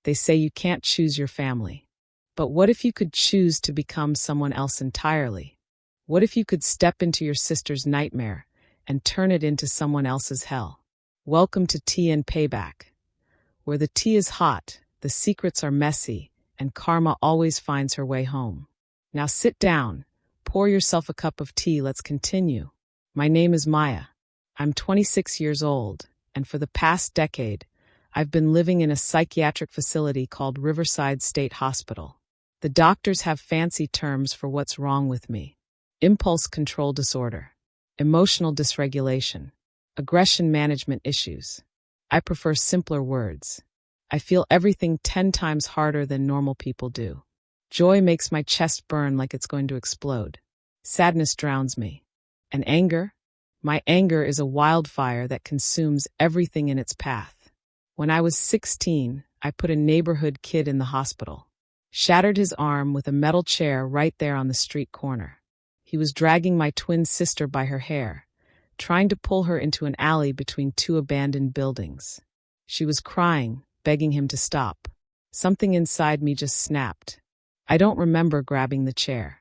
They say you can't choose your family. But what if you could choose to become someone else entirely? What if you could step into your sister's nightmare and turn it into someone else's hell? Welcome to Tea and Payback, where the tea is hot, the secrets are messy, and karma always finds her way home. Now sit down, pour yourself a cup of tea, let's continue. My name is Maya. I'm 26 years old, and for the past decade, I've been living in a psychiatric facility called Riverside State Hospital. The doctors have fancy terms for what's wrong with me. Impulse control disorder, emotional dysregulation, aggression management issues. I prefer simpler words. I feel everything 10 times harder than normal people do. Joy makes my chest burn like it's going to explode. Sadness drowns me. And anger? My anger is a wildfire that consumes everything in its path. When I was 16, I put a neighborhood kid in the hospital. Shattered his arm with a metal chair right there on the street corner. He was dragging my twin sister by her hair, trying to pull her into an alley between two abandoned buildings. She was crying, begging him to stop. Something inside me just snapped. I don't remember grabbing the chair.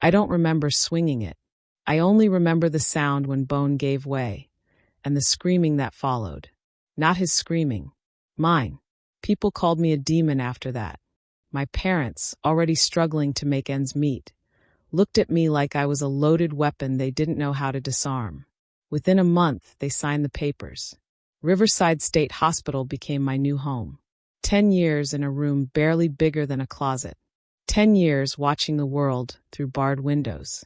I don't remember swinging it. I only remember the sound when bone gave way, and the screaming that followed. Not his screaming. Mine. People called me a demon after that. My parents, already struggling to make ends meet, looked at me like I was a loaded weapon they didn't know how to disarm. Within a month, they signed the papers. Riverside State Hospital became my new home. 10 years in a room barely bigger than a closet. 10 years watching the world through barred windows.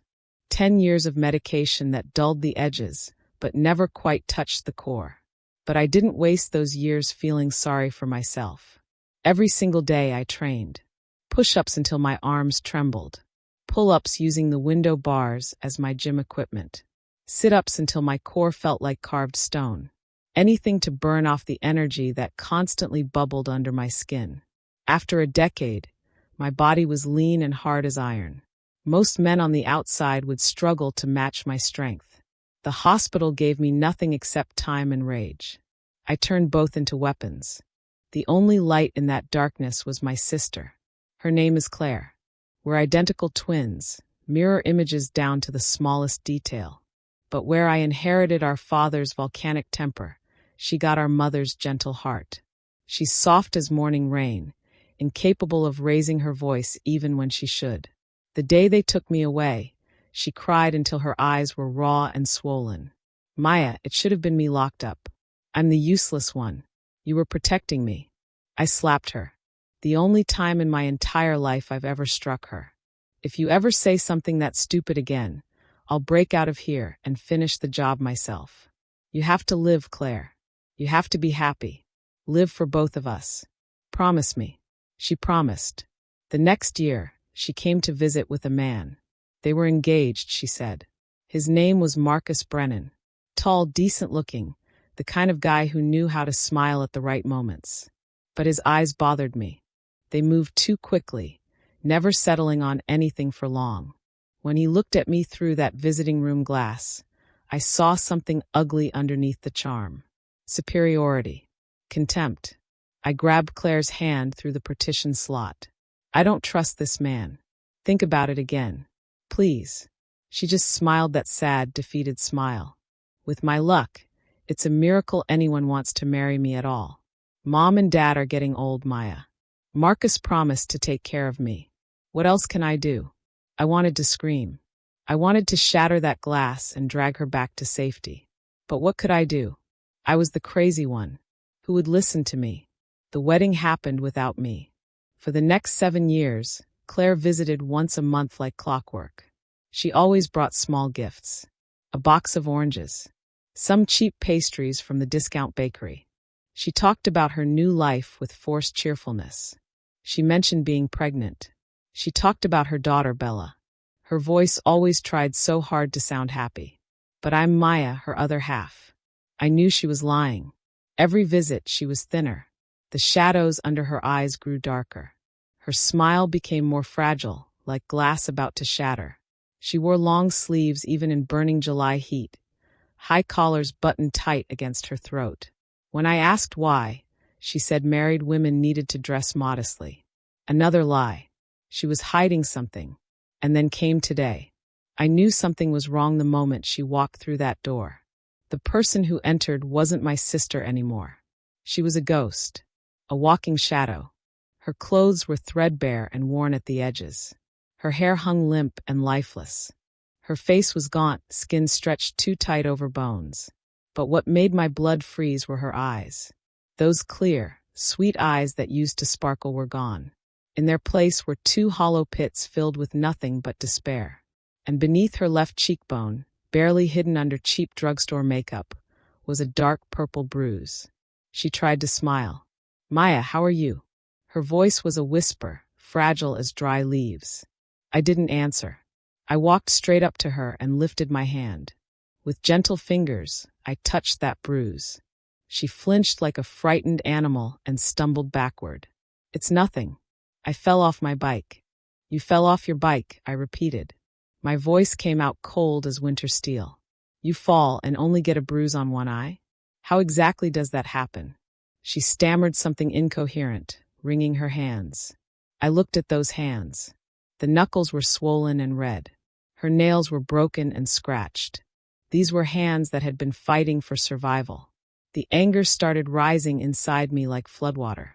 10 years of medication that dulled the edges, but never quite touched the core. But I didn't waste those years feeling sorry for myself. Every single day I trained. Push-ups until my arms trembled. Pull-ups using the window bars as my gym equipment. Sit-ups until my core felt like carved stone. Anything to burn off the energy that constantly bubbled under my skin. After a decade, my body was lean and hard as iron. Most men on the outside would struggle to match my strength. The hospital gave me nothing except time and rage. I turned both into weapons. The only light in that darkness was my sister. Her name is Claire. We're identical twins, mirror images down to the smallest detail. But where I inherited our father's volcanic temper, she got our mother's gentle heart. She's soft as morning rain, incapable of raising her voice even when she should. The day they took me away, she cried until her eyes were raw and swollen. Maya, it should have been me locked up. I'm the useless one. You were protecting me. I slapped her. The only time in my entire life I've ever struck her. If you ever say something that stupid again, I'll break out of here and finish the job myself. You have to live, Claire. You have to be happy. Live for both of us. Promise me. She promised. The next year, she came to visit with a man. They were engaged, she said. His name was Marcus Brennan. Tall, decent-looking, the kind of guy who knew how to smile at the right moments. But his eyes bothered me. They moved too quickly, never settling on anything for long. When he looked at me through that visiting room glass, I saw something ugly underneath the charm. Superiority. Contempt. I grabbed Claire's hand through the partition slot. I don't trust this man. Think about it again. Please. She just smiled that sad, defeated smile. With my luck, it's a miracle anyone wants to marry me at all. Mom and Dad are getting old, Maya. Marcus promised to take care of me. What else can I do? I wanted to scream. I wanted to shatter that glass and drag her back to safety. But what could I do? I was the crazy one. Who would listen to me? The wedding happened without me. For the next 7 years, Claire visited once a month like clockwork. She always brought small gifts. A box of oranges. Some cheap pastries from the discount bakery. She talked about her new life with forced cheerfulness. She mentioned being pregnant. She talked about her daughter, Bella. Her voice always tried so hard to sound happy. But I'm Maya, her other half. I knew she was lying. Every visit, she was thinner. The shadows under her eyes grew darker. Her smile became more fragile, like glass about to shatter. She wore long sleeves even in burning July heat, high collars buttoned tight against her throat. When I asked why, She said married women needed to dress modestly. Another lie. She was hiding something. And then came today. I knew something was wrong the moment she walked through that door. The person who entered wasn't my sister anymore. She was a ghost, a walking shadow. Her clothes were threadbare and worn at the edges. Her hair hung limp and lifeless. Her face was gaunt, skin stretched too tight over bones. But what made my blood freeze were her eyes. Those clear, sweet eyes that used to sparkle were gone. In their place were two hollow pits filled with nothing but despair. And beneath her left cheekbone, barely hidden under cheap drugstore makeup, was a dark purple bruise. She tried to smile. "Maya, how are you?" Her voice was a whisper, fragile as dry leaves. I didn't answer. I walked straight up to her and lifted my hand. With gentle fingers, I touched that bruise. She flinched like a frightened animal and stumbled backward. "It's nothing. I fell off my bike." "You fell off your bike," I repeated. My voice came out cold as winter steel. "You fall and only get a bruise on one eye? How exactly does that happen?" She stammered something incoherent, wringing her hands. I looked at those hands. The knuckles were swollen and red. Her nails were broken and scratched. These were hands that had been fighting for survival. The anger started rising inside me like floodwater.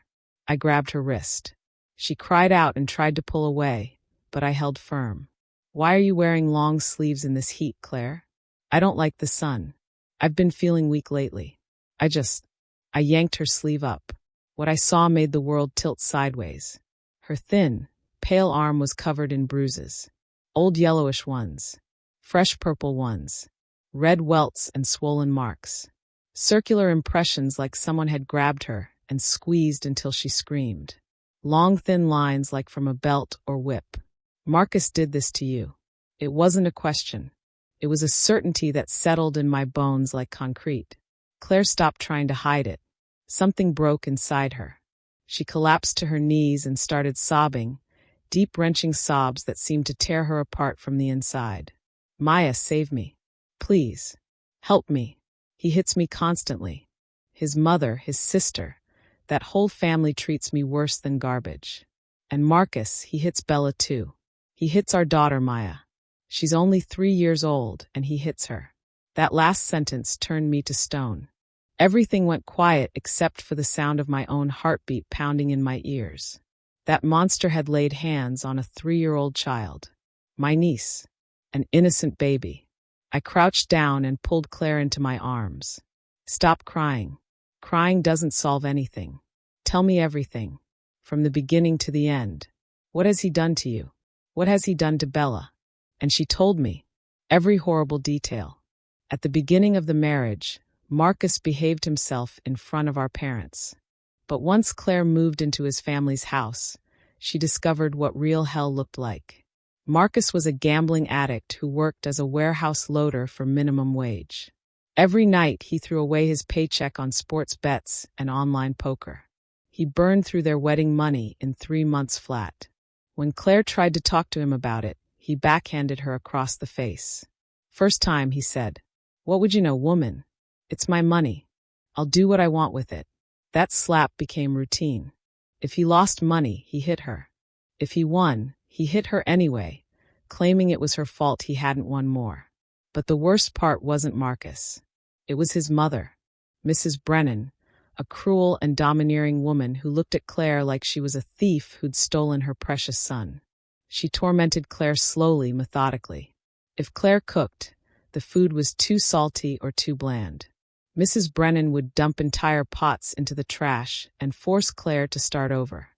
I grabbed her wrist. She cried out and tried to pull away, but I held firm. "Why are you wearing long sleeves in this heat, Claire?" "I don't like the sun. I've been feeling weak lately. I yanked her sleeve up. What I saw made the world tilt sideways. Her thin, pale arm was covered in bruises. Old yellowish ones. Fresh purple ones. Red welts and swollen marks. Circular impressions like someone had grabbed her and squeezed until she screamed. Long thin lines like from a belt or whip. "Marcus did this to you." It wasn't a question. It was a certainty that settled in my bones like concrete. Claire stopped trying to hide it. Something broke inside her. She collapsed to her knees and started sobbing, deep wrenching sobs that seemed to tear her apart from the inside. "Maya, save me. Please. Help me. He hits me constantly. His mother, his sister. That whole family treats me worse than garbage. And Marcus, he hits Bella too. He hits our daughter, Maya. She's only 3 years old, and he hits her." That last sentence turned me to stone. Everything went quiet except for the sound of my own heartbeat pounding in my ears. That monster had laid hands on a 3-year-old child. My niece. An innocent baby. I crouched down and pulled Claire into my arms. "Stop crying. Crying doesn't solve anything. Tell me everything. From the beginning to the end. What has he done to you? What has he done to Bella?" And she told me. Every horrible detail. At the beginning of the marriage, Marcus behaved himself in front of our parents. But once Claire moved into his family's house, she discovered what real hell looked like. Marcus was a gambling addict who worked as a warehouse loader for minimum wage. Every night he threw away his paycheck on sports bets and online poker. He burned through their wedding money in 3 months flat. When Claire tried to talk to him about it, he backhanded her across the face. First time, he said, "What would you know, woman? It's my money. I'll do what I want with it." That slap became routine. If he lost money, he hit her. If he won, he hit her anyway, claiming it was her fault he hadn't won more. But the worst part wasn't Marcus. It was his mother, Mrs. Brennan, a cruel and domineering woman who looked at Claire like she was a thief who'd stolen her precious son. She tormented Claire slowly, methodically. If Claire cooked, the food was too salty or too bland. Mrs. Brennan would dump entire pots into the trash and force Claire to start over.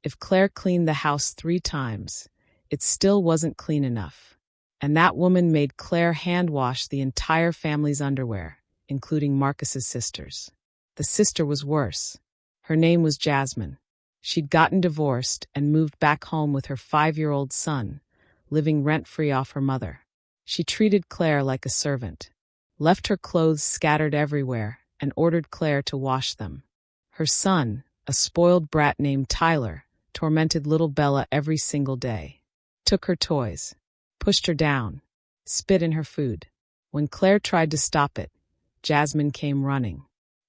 If Claire cleaned the house 3 times, it still wasn't clean enough. And that woman made Claire hand-wash the entire family's underwear, including Marcus's sister's. The sister was worse. Her name was Jasmine. She'd gotten divorced and moved back home with her 5-year-old son, living rent-free off her mother. She treated Claire like a servant, left her clothes scattered everywhere, and ordered Claire to wash them. Her son, a spoiled brat named Tyler, tormented little Bella every single day. Took her toys, pushed her down, spit in her food. When Claire tried to stop it, Jasmine came running.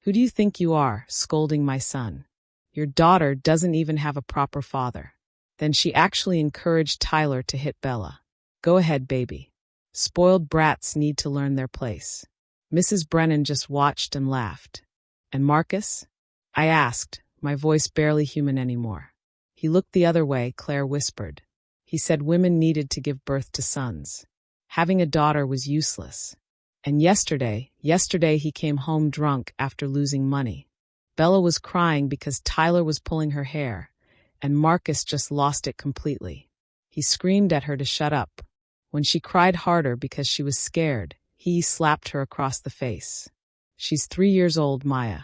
Who do you think you are, scolding my son? Your daughter doesn't even have a proper father. Then she actually encouraged Tyler to hit Bella. Go ahead, baby. Spoiled brats need to learn their place. Mrs. Brennan just watched and laughed. And Marcus? I asked, my voice barely human anymore. He looked the other way, Claire whispered. He said women needed to give birth to sons. Having a daughter was useless. And yesterday he came home drunk after losing money. Bella was crying because Tyler was pulling her hair, and Marcus just lost it completely. He screamed at her to shut up. When she cried harder because she was scared, he slapped her across the face. She's 3 years old, Maya.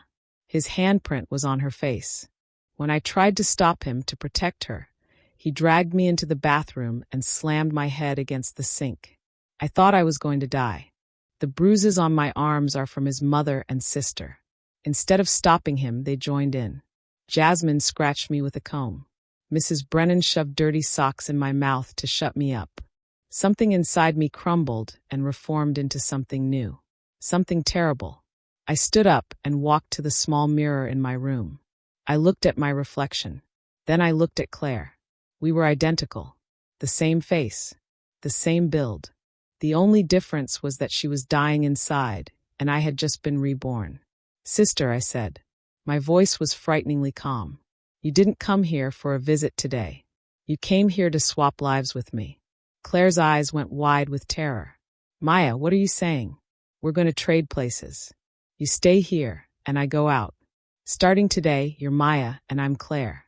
His handprint was on her face. When I tried to stop him to protect her, he dragged me into the bathroom and slammed my head against the sink. I thought I was going to die. The bruises on my arms are from his mother and sister. Instead of stopping him, they joined in. Jasmine scratched me with a comb. Mrs. Brennan shoved dirty socks in my mouth to shut me up. Something inside me crumbled and reformed into something new. Something terrible. I stood up and walked to the small mirror in my room. I looked at my reflection. Then I looked at Claire. We were identical. The same face. The same build. The only difference was that she was dying inside, and I had just been reborn. Sister, I said. My voice was frighteningly calm. You didn't come here for a visit today. You came here to swap lives with me. Claire's eyes went wide with terror. Maya, what are you saying? We're going to trade places. You stay here, and I go out. Starting today, you're Maya, and I'm Claire.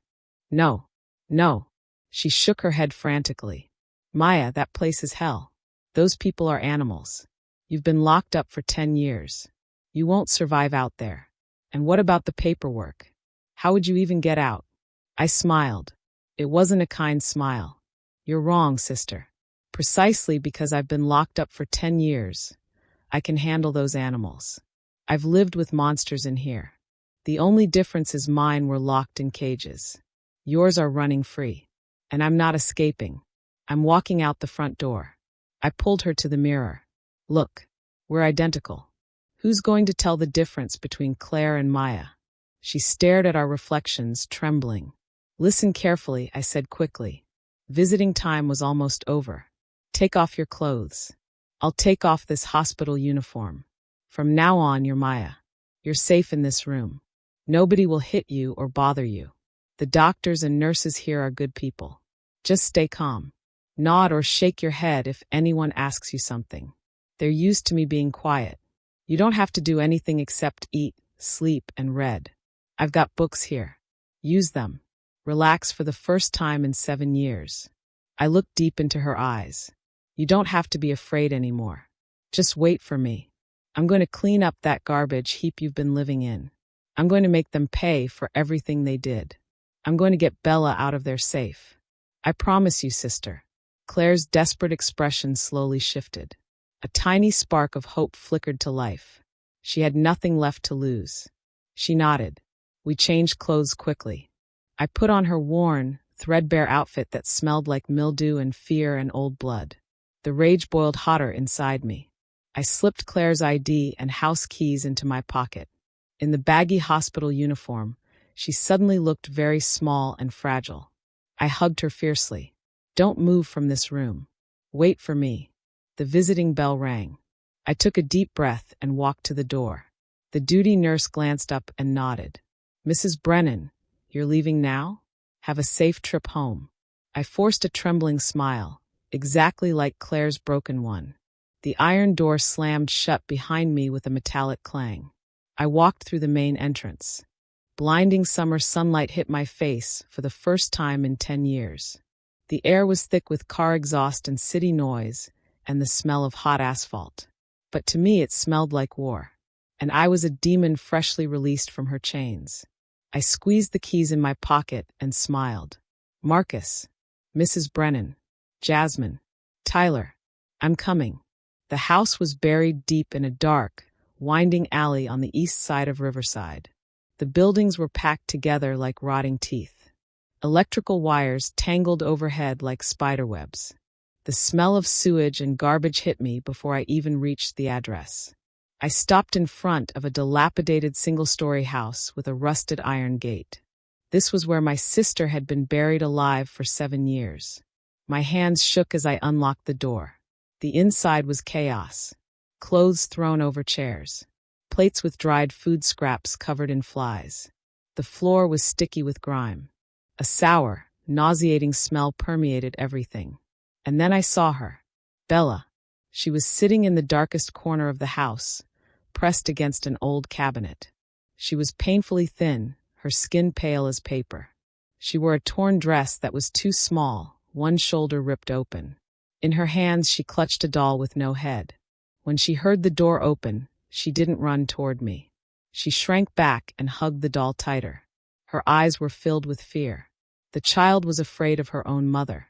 No. No. She shook her head frantically. Maya, that place is hell. Those people are animals. You've been locked up for 10 years. You won't survive out there. And what about the paperwork? How would you even get out? I smiled. It wasn't a kind smile. You're wrong, sister. Precisely because I've been locked up for 10 years, I can handle those animals. I've lived with monsters in here. The only difference is mine were locked in cages. Yours are running free. And I'm not escaping. I'm walking out the front door. I pulled her to the mirror. Look, we're identical. Who's going to tell the difference between Claire and Maya? She stared at our reflections, trembling. Listen carefully, I said quickly. Visiting time was almost over. Take off your clothes. I'll take off this hospital uniform. From now on, you're Maya. You're safe in this room. Nobody will hit you or bother you. The doctors and nurses here are good people. Just stay calm. Nod or shake your head if anyone asks you something. They're used to me being quiet. You don't have to do anything except eat, sleep, and read. I've got books here. Use them. Relax for the first time in 7 years. I looked deep into her eyes. You don't have to be afraid anymore. Just wait for me. I'm going to clean up that garbage heap you've been living in. I'm going to make them pay for everything they did. I'm going to get Bella out of their safe. I promise you, sister. Claire's desperate expression slowly shifted. A tiny spark of hope flickered to life. She had nothing left to lose. She nodded. We changed clothes quickly. I put on her worn, threadbare outfit that smelled like mildew and fear and old blood. The rage boiled hotter inside me. I slipped Claire's ID and house keys into my pocket. In the baggy hospital uniform, she suddenly looked very small and fragile. I hugged her fiercely. Don't move from this room. Wait for me. The visiting bell rang. I took a deep breath and walked to the door. The duty nurse glanced up and nodded. Mrs. Brennan, you're leaving now? Have a safe trip home. I forced a trembling smile, exactly like Claire's broken one. The iron door slammed shut behind me with a metallic clang. I walked through the main entrance. Blinding summer sunlight hit my face for the first time in 10 years. The air was thick with car exhaust and city noise and the smell of hot asphalt. But to me it smelled like war. And I was a demon freshly released from her chains. I squeezed the keys in my pocket and smiled. Marcus, Mrs. Brennan, Jasmine, Tyler, I'm coming. The house was buried deep in a dark, winding alley on the east side of Riverside. The buildings were packed together like rotting teeth. Electrical wires tangled overhead like spiderwebs. The smell of sewage and garbage hit me before I even reached the address. I stopped in front of a dilapidated single-story house with a rusted iron gate. This was where my sister had been buried alive for 7 years. My hands shook as I unlocked the door. The inside was chaos. Clothes thrown over chairs. Plates with dried food scraps covered in flies. The floor was sticky with grime. A sour, nauseating smell permeated everything. And then I saw her. Bella. She was sitting in the darkest corner of the house, pressed against an old cabinet. She was painfully thin, her skin pale as paper. She wore a torn dress that was too small, one shoulder ripped open. In her hands she clutched a doll with no head. When she heard the door open, she didn't run toward me. She shrank back and hugged the doll tighter. Her eyes were filled with fear. The child was afraid of her own mother.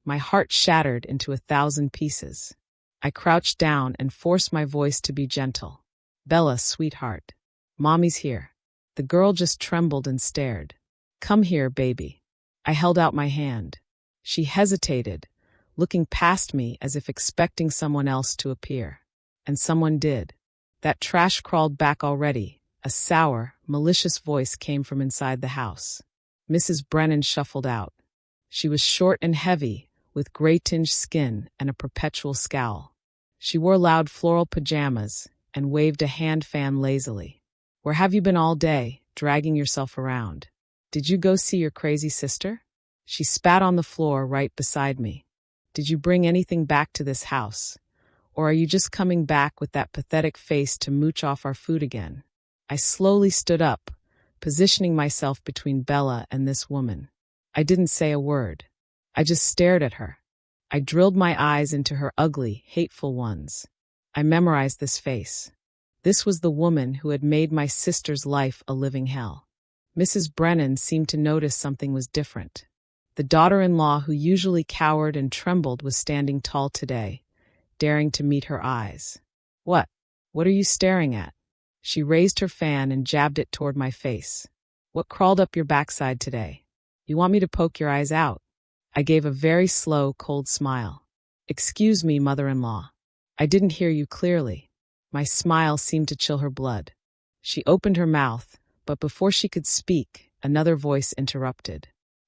My heart shattered into 1,000 pieces. I crouched down and forced my voice to be gentle. Bella, sweetheart. Mommy's here. The girl just trembled and stared. Come here, baby. I held out my hand. She hesitated, looking past me as if expecting someone else to appear. And someone did. That trash crawled back already. A sour, malicious voice came from inside the house. Mrs. Brennan shuffled out. She was short and heavy, with gray-tinged skin and a perpetual scowl. She wore loud floral pajamas and waved a hand fan lazily. Where have you been all day, dragging yourself around? Did you go see your crazy sister? She spat on the floor right beside me. Did you bring anything back to this house? Or are you just coming back with that pathetic face to mooch off our food again? I slowly stood up, positioning myself between Bella and this woman. I didn't say a word. I just stared at her. I drilled my eyes into her ugly, hateful ones. I memorized this face. This was the woman who had made my sister's life a living hell. Mrs. Brennan seemed to notice something was different. The daughter-in-law who usually cowered and trembled was standing tall today, daring to meet her eyes. What? What are you staring at? She raised her fan and jabbed it toward my face. What crawled up your backside today? You want me to poke your eyes out? I gave a very slow, cold smile. Excuse me, mother-in-law. I didn't hear you clearly. My smile seemed to chill her blood. She opened her mouth, but before she could speak, another voice interrupted.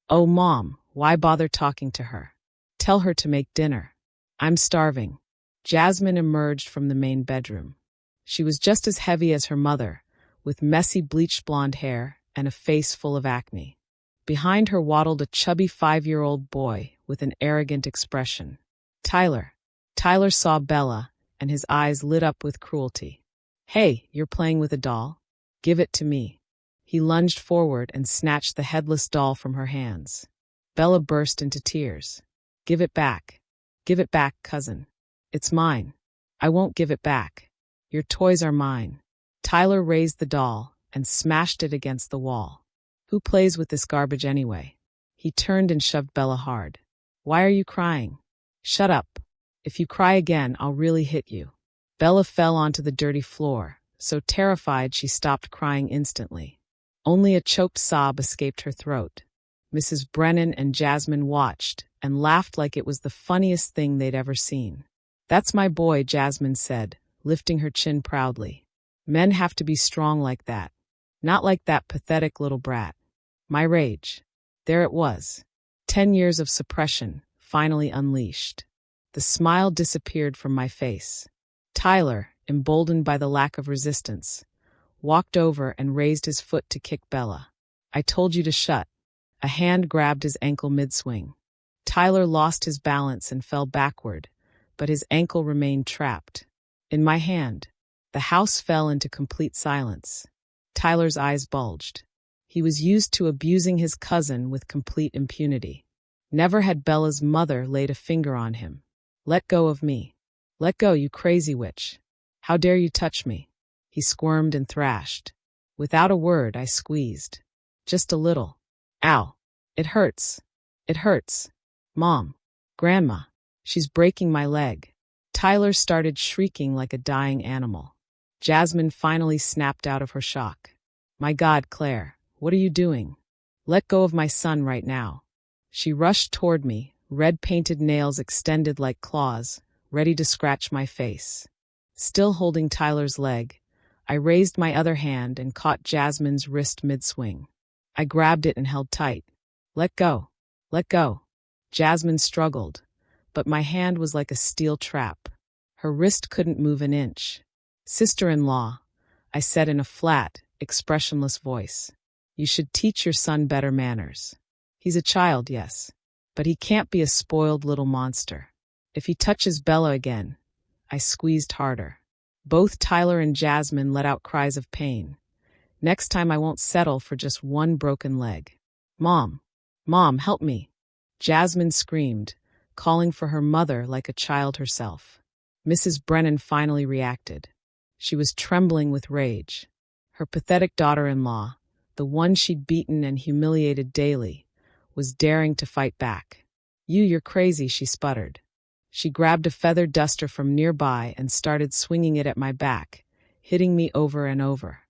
Oh, Mom, why bother talking to her? Tell her to make dinner. I'm starving. Jasmine emerged from the main bedroom. She was just as heavy as her mother, with messy bleached blonde hair and a face full of acne. Behind her waddled a chubby 5-year-old boy with an arrogant expression. Tyler. Tyler saw Bella, and his eyes lit up with cruelty. Hey, you're playing with a doll? Give it to me. He lunged forward and snatched the headless doll from her hands. Bella burst into tears. Give it back. Give it back, cousin. It's mine. I won't give it back. Your toys are mine. Tyler raised the doll and smashed it against the wall. Who plays with this garbage anyway? He turned and shoved Bella hard. Why are you crying? Shut up. If you cry again, I'll really hit you. Bella fell onto the dirty floor, so terrified she stopped crying instantly. Only a choked sob escaped her throat. Mrs. Brennan and Jasmine watched and laughed like it was the funniest thing they'd ever seen. That's my boy, Jasmine said, lifting her chin proudly. Men have to be strong like that. Not like that pathetic little brat. My rage. There it was. 10 years of suppression, finally unleashed. The smile disappeared from my face. Tyler, emboldened by the lack of resistance, walked over and raised his foot to kick Bella. I told you to shut. A hand grabbed his ankle mid-swing. Tyler lost his balance and fell backward, but his ankle remained trapped. In my hand, the house fell into complete silence. Tyler's eyes bulged. He was used to abusing his cousin with complete impunity. Never had Bella's mother laid a finger on him. Let go of me. Let go, you crazy witch. How dare you touch me? He squirmed and thrashed. Without a word, I squeezed. Just a little. Ow. It hurts. It hurts. Mom. Grandma. She's breaking my leg. Tyler started shrieking like a dying animal. Jasmine finally snapped out of her shock. My God, Claire, what are you doing? Let go of my son right now. She rushed toward me, red-painted nails extended like claws, ready to scratch my face. Still holding Tyler's leg, I raised my other hand and caught Jasmine's wrist mid-swing. I grabbed it and held tight. Let go. Let go. Jasmine struggled, but my hand was like a steel trap. Her wrist couldn't move an inch. Sister-in-law, I said in a flat, expressionless voice. You should teach your son better manners. He's a child, yes, but he can't be a spoiled little monster. If he touches Bella again, I squeezed harder. Both Tyler and Jasmine let out cries of pain. Next time I won't settle for just one broken leg. Mom, help me. Jasmine screamed, calling for her mother like a child herself. Mrs. Brennan finally reacted. She was trembling with rage. Her pathetic daughter-in-law, the one she'd beaten and humiliated daily, was daring to fight back. You're crazy, she sputtered. She grabbed a feather duster from nearby and started swinging it at my back, hitting me over and over.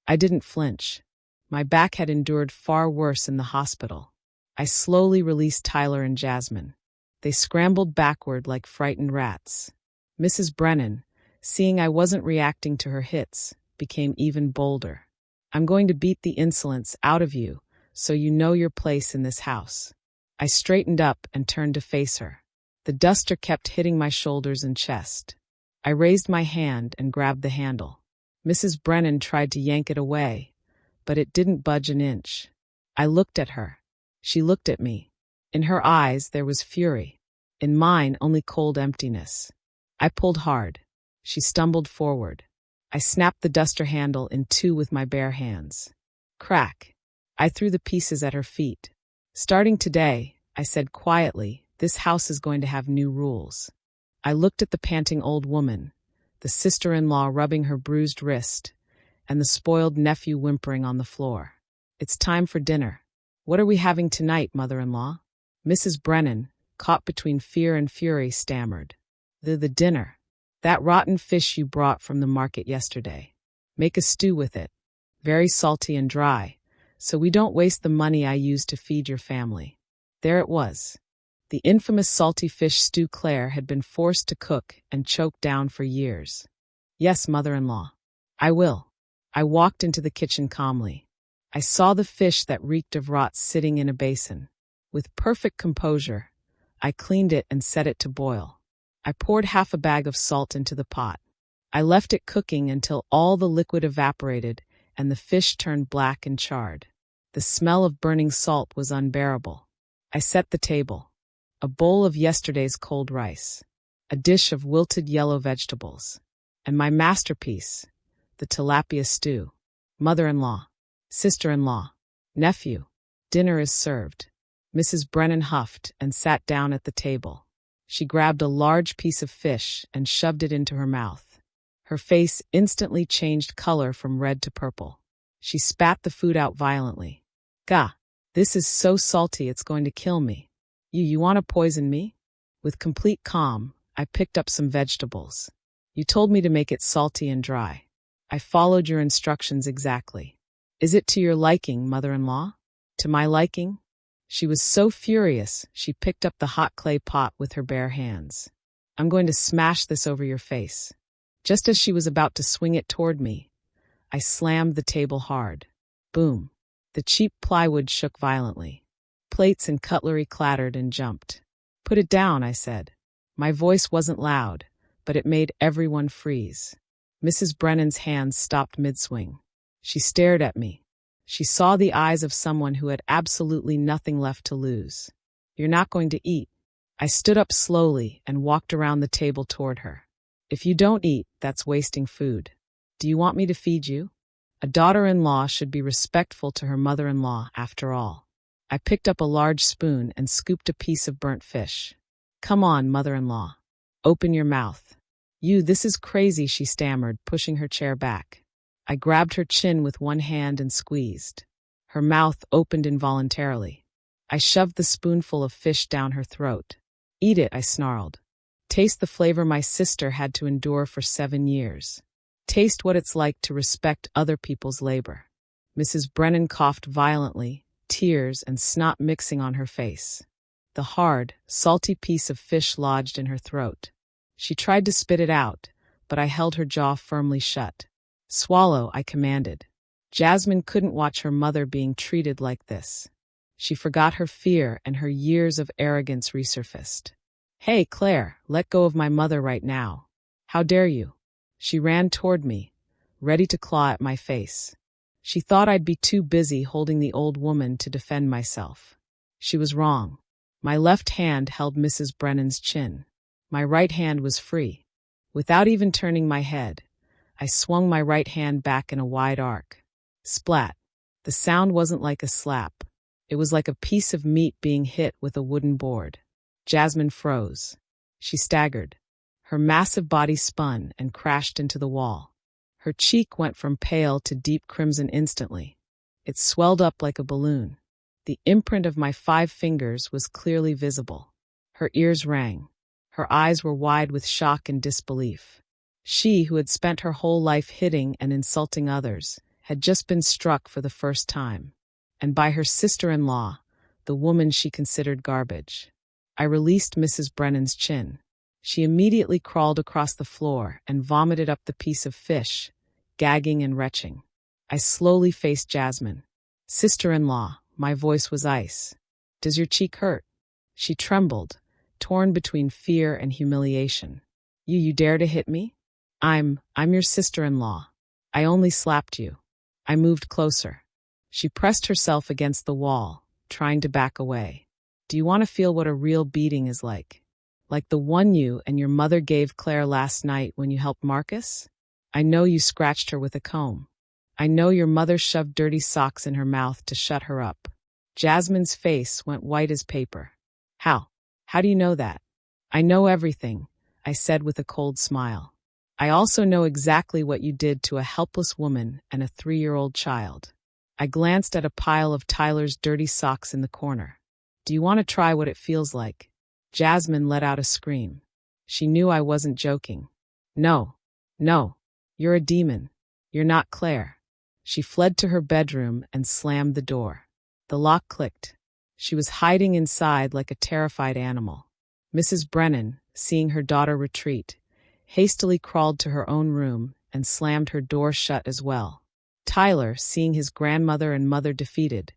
I didn't flinch. My back had endured far worse in the hospital. I slowly released Tyler and Jasmine. They scrambled backward like frightened rats. Mrs. Brennan, seeing I wasn't reacting to her hits, became even bolder. I'm going to beat the insolence out of you, so you know your place in this house. I straightened up and turned to face her. The duster kept hitting my shoulders and chest. I raised my hand and grabbed the handle. Mrs. Brennan tried to yank it away, but it didn't budge an inch. I looked at her. She looked at me. In her eyes there was fury. In mine only cold emptiness. I pulled hard. She stumbled forward. I snapped the duster handle in two with my bare hands. Crack. I threw the pieces at her feet. Starting today, I said quietly, this house is going to have new rules. I looked at the panting old woman, the sister-in-law rubbing her bruised wrist, and the spoiled nephew whimpering on the floor. It's time for dinner. What are we having tonight, mother-in-law? Mrs. Brennan, caught between fear and fury, stammered. The dinner. That rotten fish you brought from the market yesterday. Make a stew with it. Very salty and dry, so we don't waste the money I used to feed your family. There it was. The infamous salty fish stew Claire had been forced to cook and choke down for years. Yes, mother-in-law. I will. I walked into the kitchen calmly. I saw the fish that reeked of rot sitting in a basin. With perfect composure, I cleaned it and set it to boil. I poured half a bag of salt into the pot. I left it cooking until all the liquid evaporated and the fish turned black and charred. The smell of burning salt was unbearable. I set the table. A bowl of yesterday's cold rice, a dish of wilted yellow vegetables, and my masterpiece, the tilapia stew. Mother-in-law, sister-in-law, nephew, dinner is served. Mrs. Brennan huffed and sat down at the table. She grabbed a large piece of fish and shoved it into her mouth. Her face instantly changed color from red to purple. She spat the food out violently. Gah, this is so salty it's going to kill me. You want to poison me? With complete calm, I picked up some vegetables. You told me to make it salty and dry. I followed your instructions exactly. Is it to your liking, mother-in-law? To my liking? She was so furious, she picked up the hot clay pot with her bare hands. I'm going to smash this over your face. Just as she was about to swing it toward me, I slammed the table hard. Boom. The cheap plywood shook violently. Plates and cutlery clattered and jumped. Put it down, I said. My voice wasn't loud, but it made everyone freeze. Mrs. Brennan's hands stopped mid-swing. She stared at me. She saw the eyes of someone who had absolutely nothing left to lose. You're not going to eat. I stood up slowly and walked around the table toward her. If you don't eat, that's wasting food. Do you want me to feed you? A daughter-in-law should be respectful to her mother-in-law, after all. I picked up a large spoon and scooped a piece of burnt fish. Come on, mother-in-law. Open your mouth. This is crazy, she stammered, pushing her chair back. I grabbed her chin with one hand and squeezed. Her mouth opened involuntarily. I shoved the spoonful of fish down her throat. Eat it, I snarled. Taste the flavor my sister had to endure for 7 years. Taste what it's like to respect other people's labor. Mrs. Brennan coughed violently, tears and snot mixing on her face. The hard, salty piece of fish lodged in her throat. She tried to spit it out, but I held her jaw firmly shut. "Swallow," I commanded. Jasmine couldn't watch her mother being treated like this. She forgot her fear and her years of arrogance resurfaced. "Hey, Claire, let go of my mother right now. How dare you?" She ran toward me, ready to claw at my face. She thought I'd be too busy holding the old woman to defend myself. She was wrong. My left hand held Mrs. Brennan's chin. My right hand was free. Without even turning my head, I swung my right hand back in a wide arc. Splat. The sound wasn't like a slap. It was like a piece of meat being hit with a wooden board. Jasmine froze. She staggered. Her massive body spun and crashed into the wall. Her cheek went from pale to deep crimson instantly. It swelled up like a balloon. The imprint of my 5 fingers was clearly visible. Her ears rang. Her eyes were wide with shock and disbelief. She, who had spent her whole life hitting and insulting others, had just been struck for the first time. And by her sister-in-law, the woman she considered garbage. I released Mrs. Brennan's chin. She immediately crawled across the floor and vomited up the piece of fish, gagging and retching. I slowly faced Jasmine. "Sister-in-law," my voice was ice. "Does your cheek hurt?" She trembled, torn between fear and humiliation. You dare to hit me? I'm your sister-in-law. I only slapped you." I moved closer. She pressed herself against the wall, trying to back away. "Do you want to feel what a real beating is like? Like the one you and your mother gave Claire last night when you helped Marcus? I know you scratched her with a comb. I know your mother shoved dirty socks in her mouth to shut her up." Jasmine's face went white as paper. How? How do you know that?" "I know everything," I said with a cold smile. "I also know exactly what you did to a helpless woman and a 3-year-old child." I glanced at a pile of Tyler's dirty socks in the corner. "Do you want to try what it feels like?" Jasmine let out a scream. She knew I wasn't joking. No. You're a demon. You're not Claire." She fled to her bedroom and slammed the door. The lock clicked. She was hiding inside like a terrified animal. Mrs. Brennan, seeing her daughter retreat, hastily crawled to her own room and slammed her door shut as well. Tyler, seeing his grandmother and mother defeated,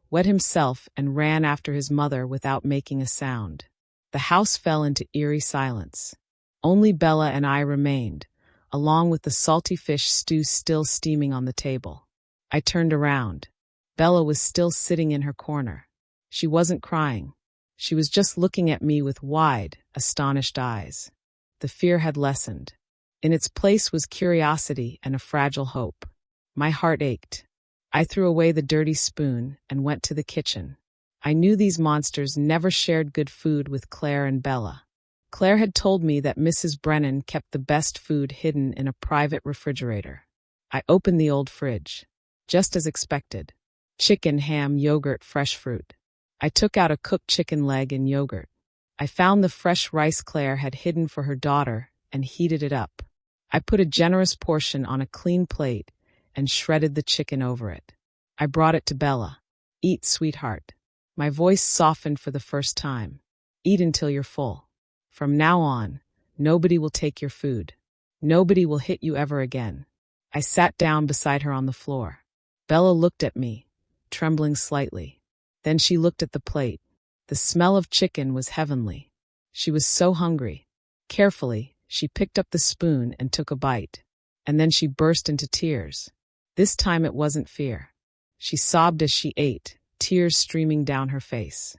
wet himself and ran after his mother without making a sound. The house fell into eerie silence. Only Bella and I remained, along with the salty fish stew still steaming on the table. I turned around. Bella was still sitting in her corner. She wasn't crying. She was just looking at me with wide, astonished eyes. The fear had lessened. In its place was curiosity and a fragile hope. My heart ached. I threw away the dirty spoon and went to the kitchen. I knew these monsters never shared good food with Claire and Bella. Claire had told me that Mrs. Brennan kept the best food hidden in a private refrigerator. I opened the old fridge. Just as expected. Chicken, ham, yogurt, fresh fruit. I took out a cooked chicken leg and yogurt. I found the fresh rice Claire had hidden for her daughter and heated it up. I put a generous portion on a clean plate and shredded the chicken over it. I brought it to Bella. "Eat, sweetheart." My voice softened for the first time. "Eat until you're full. From now on, nobody will take your food. Nobody will hit you ever again." I sat down beside her on the floor. Bella looked at me, trembling slightly. Then she looked at the plate. The smell of chicken was heavenly. She was so hungry. Carefully, she picked up the spoon and took a bite. And then she burst into tears. This time it wasn't fear. She sobbed as she ate, tears streaming down her face.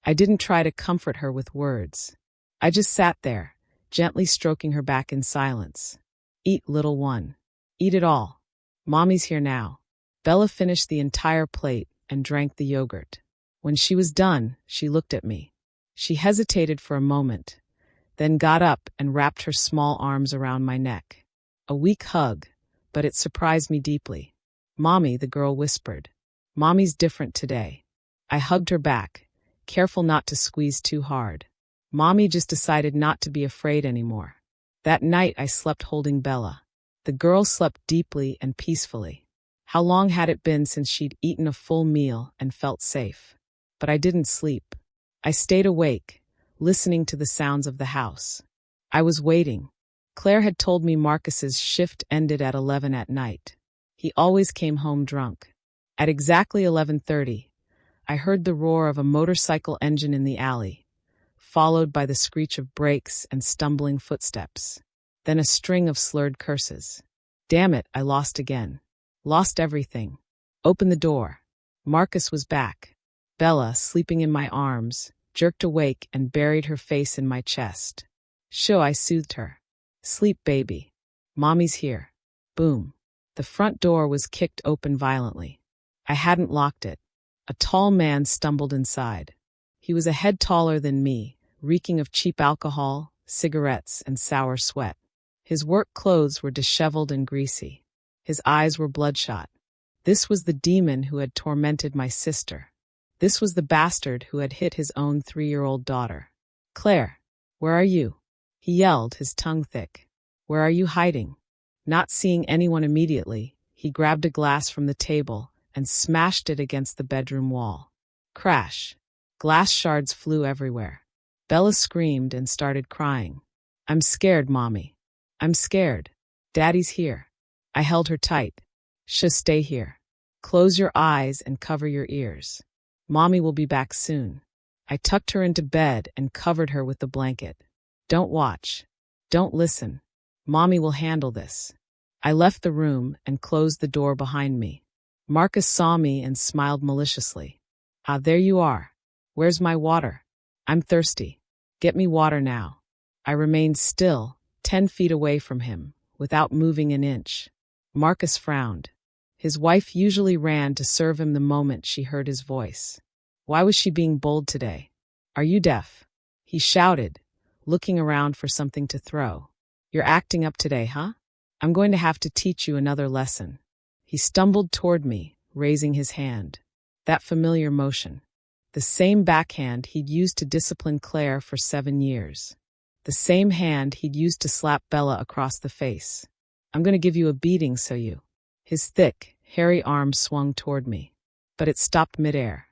I didn't try to comfort her with words. I just sat there, gently stroking her back in silence. "Eat, little one. Eat it all. Mommy's here now." Bella finished the entire plate and drank the yogurt. When she was done, she looked at me. She hesitated for a moment, then got up and wrapped her small arms around my neck. A weak hug, but it surprised me deeply. "Mommy," the girl whispered. "Mommy's different today." I hugged her back, careful not to squeeze too hard. Mommy just decided not to be afraid anymore. That night I slept holding Bella. The girl slept deeply and peacefully. How long had it been since she'd eaten a full meal and felt safe? But I didn't sleep. I stayed awake, listening to the sounds of the house. I was waiting. Claire had told me Marcus's shift ended at 11 at night. He always came home drunk. At exactly 11:30, I heard the roar of a motorcycle engine in the alley, followed by the screech of brakes and stumbling footsteps. Then a string of slurred curses. Damn it, I lost again. Lost everything. Open the door. Marcus was back. Bella, sleeping in my arms, jerked awake and buried her face in my chest. Shoo, I soothed her. Sleep, baby. Mommy's here. Boom. The front door was kicked open violently. I hadn't locked it. A tall man stumbled inside. He was a head taller than me, reeking of cheap alcohol, cigarettes, and sour sweat. His work clothes were disheveled and greasy. His eyes were bloodshot. This was the demon who had tormented my sister. This was the bastard who had hit his own 3-year-old daughter. Claire, where are you? He yelled, his tongue thick. Where are you hiding? Not seeing anyone immediately, he grabbed a glass from the table and smashed it against the bedroom wall. Crash. Glass shards flew everywhere. Bella screamed and started crying. I'm scared, Mommy. I'm scared. Daddy's here. I held her tight. Shh, stay here. Close your eyes and cover your ears. Mommy will be back soon. I tucked her into bed and covered her with the blanket. Don't watch. Don't listen. Mommy will handle this. I left the room and closed the door behind me. Marcus saw me and smiled maliciously. Ah, there you are. Where's my water? I'm thirsty. Get me water now. I remained still, 10 feet away from him, without moving an inch. Marcus frowned. His wife usually ran to serve him the moment she heard his voice. Why was she being bold today? Are you deaf? He shouted, looking around for something to throw. You're acting up today, huh? I'm going to have to teach you another lesson. He stumbled toward me, raising his hand. That familiar motion. The same backhand he'd used to discipline Claire for 7 years. The same hand he'd used to slap Bella across the face. I'm going to give you a beating, so you. His thick, hairy arm swung toward me. But it stopped midair.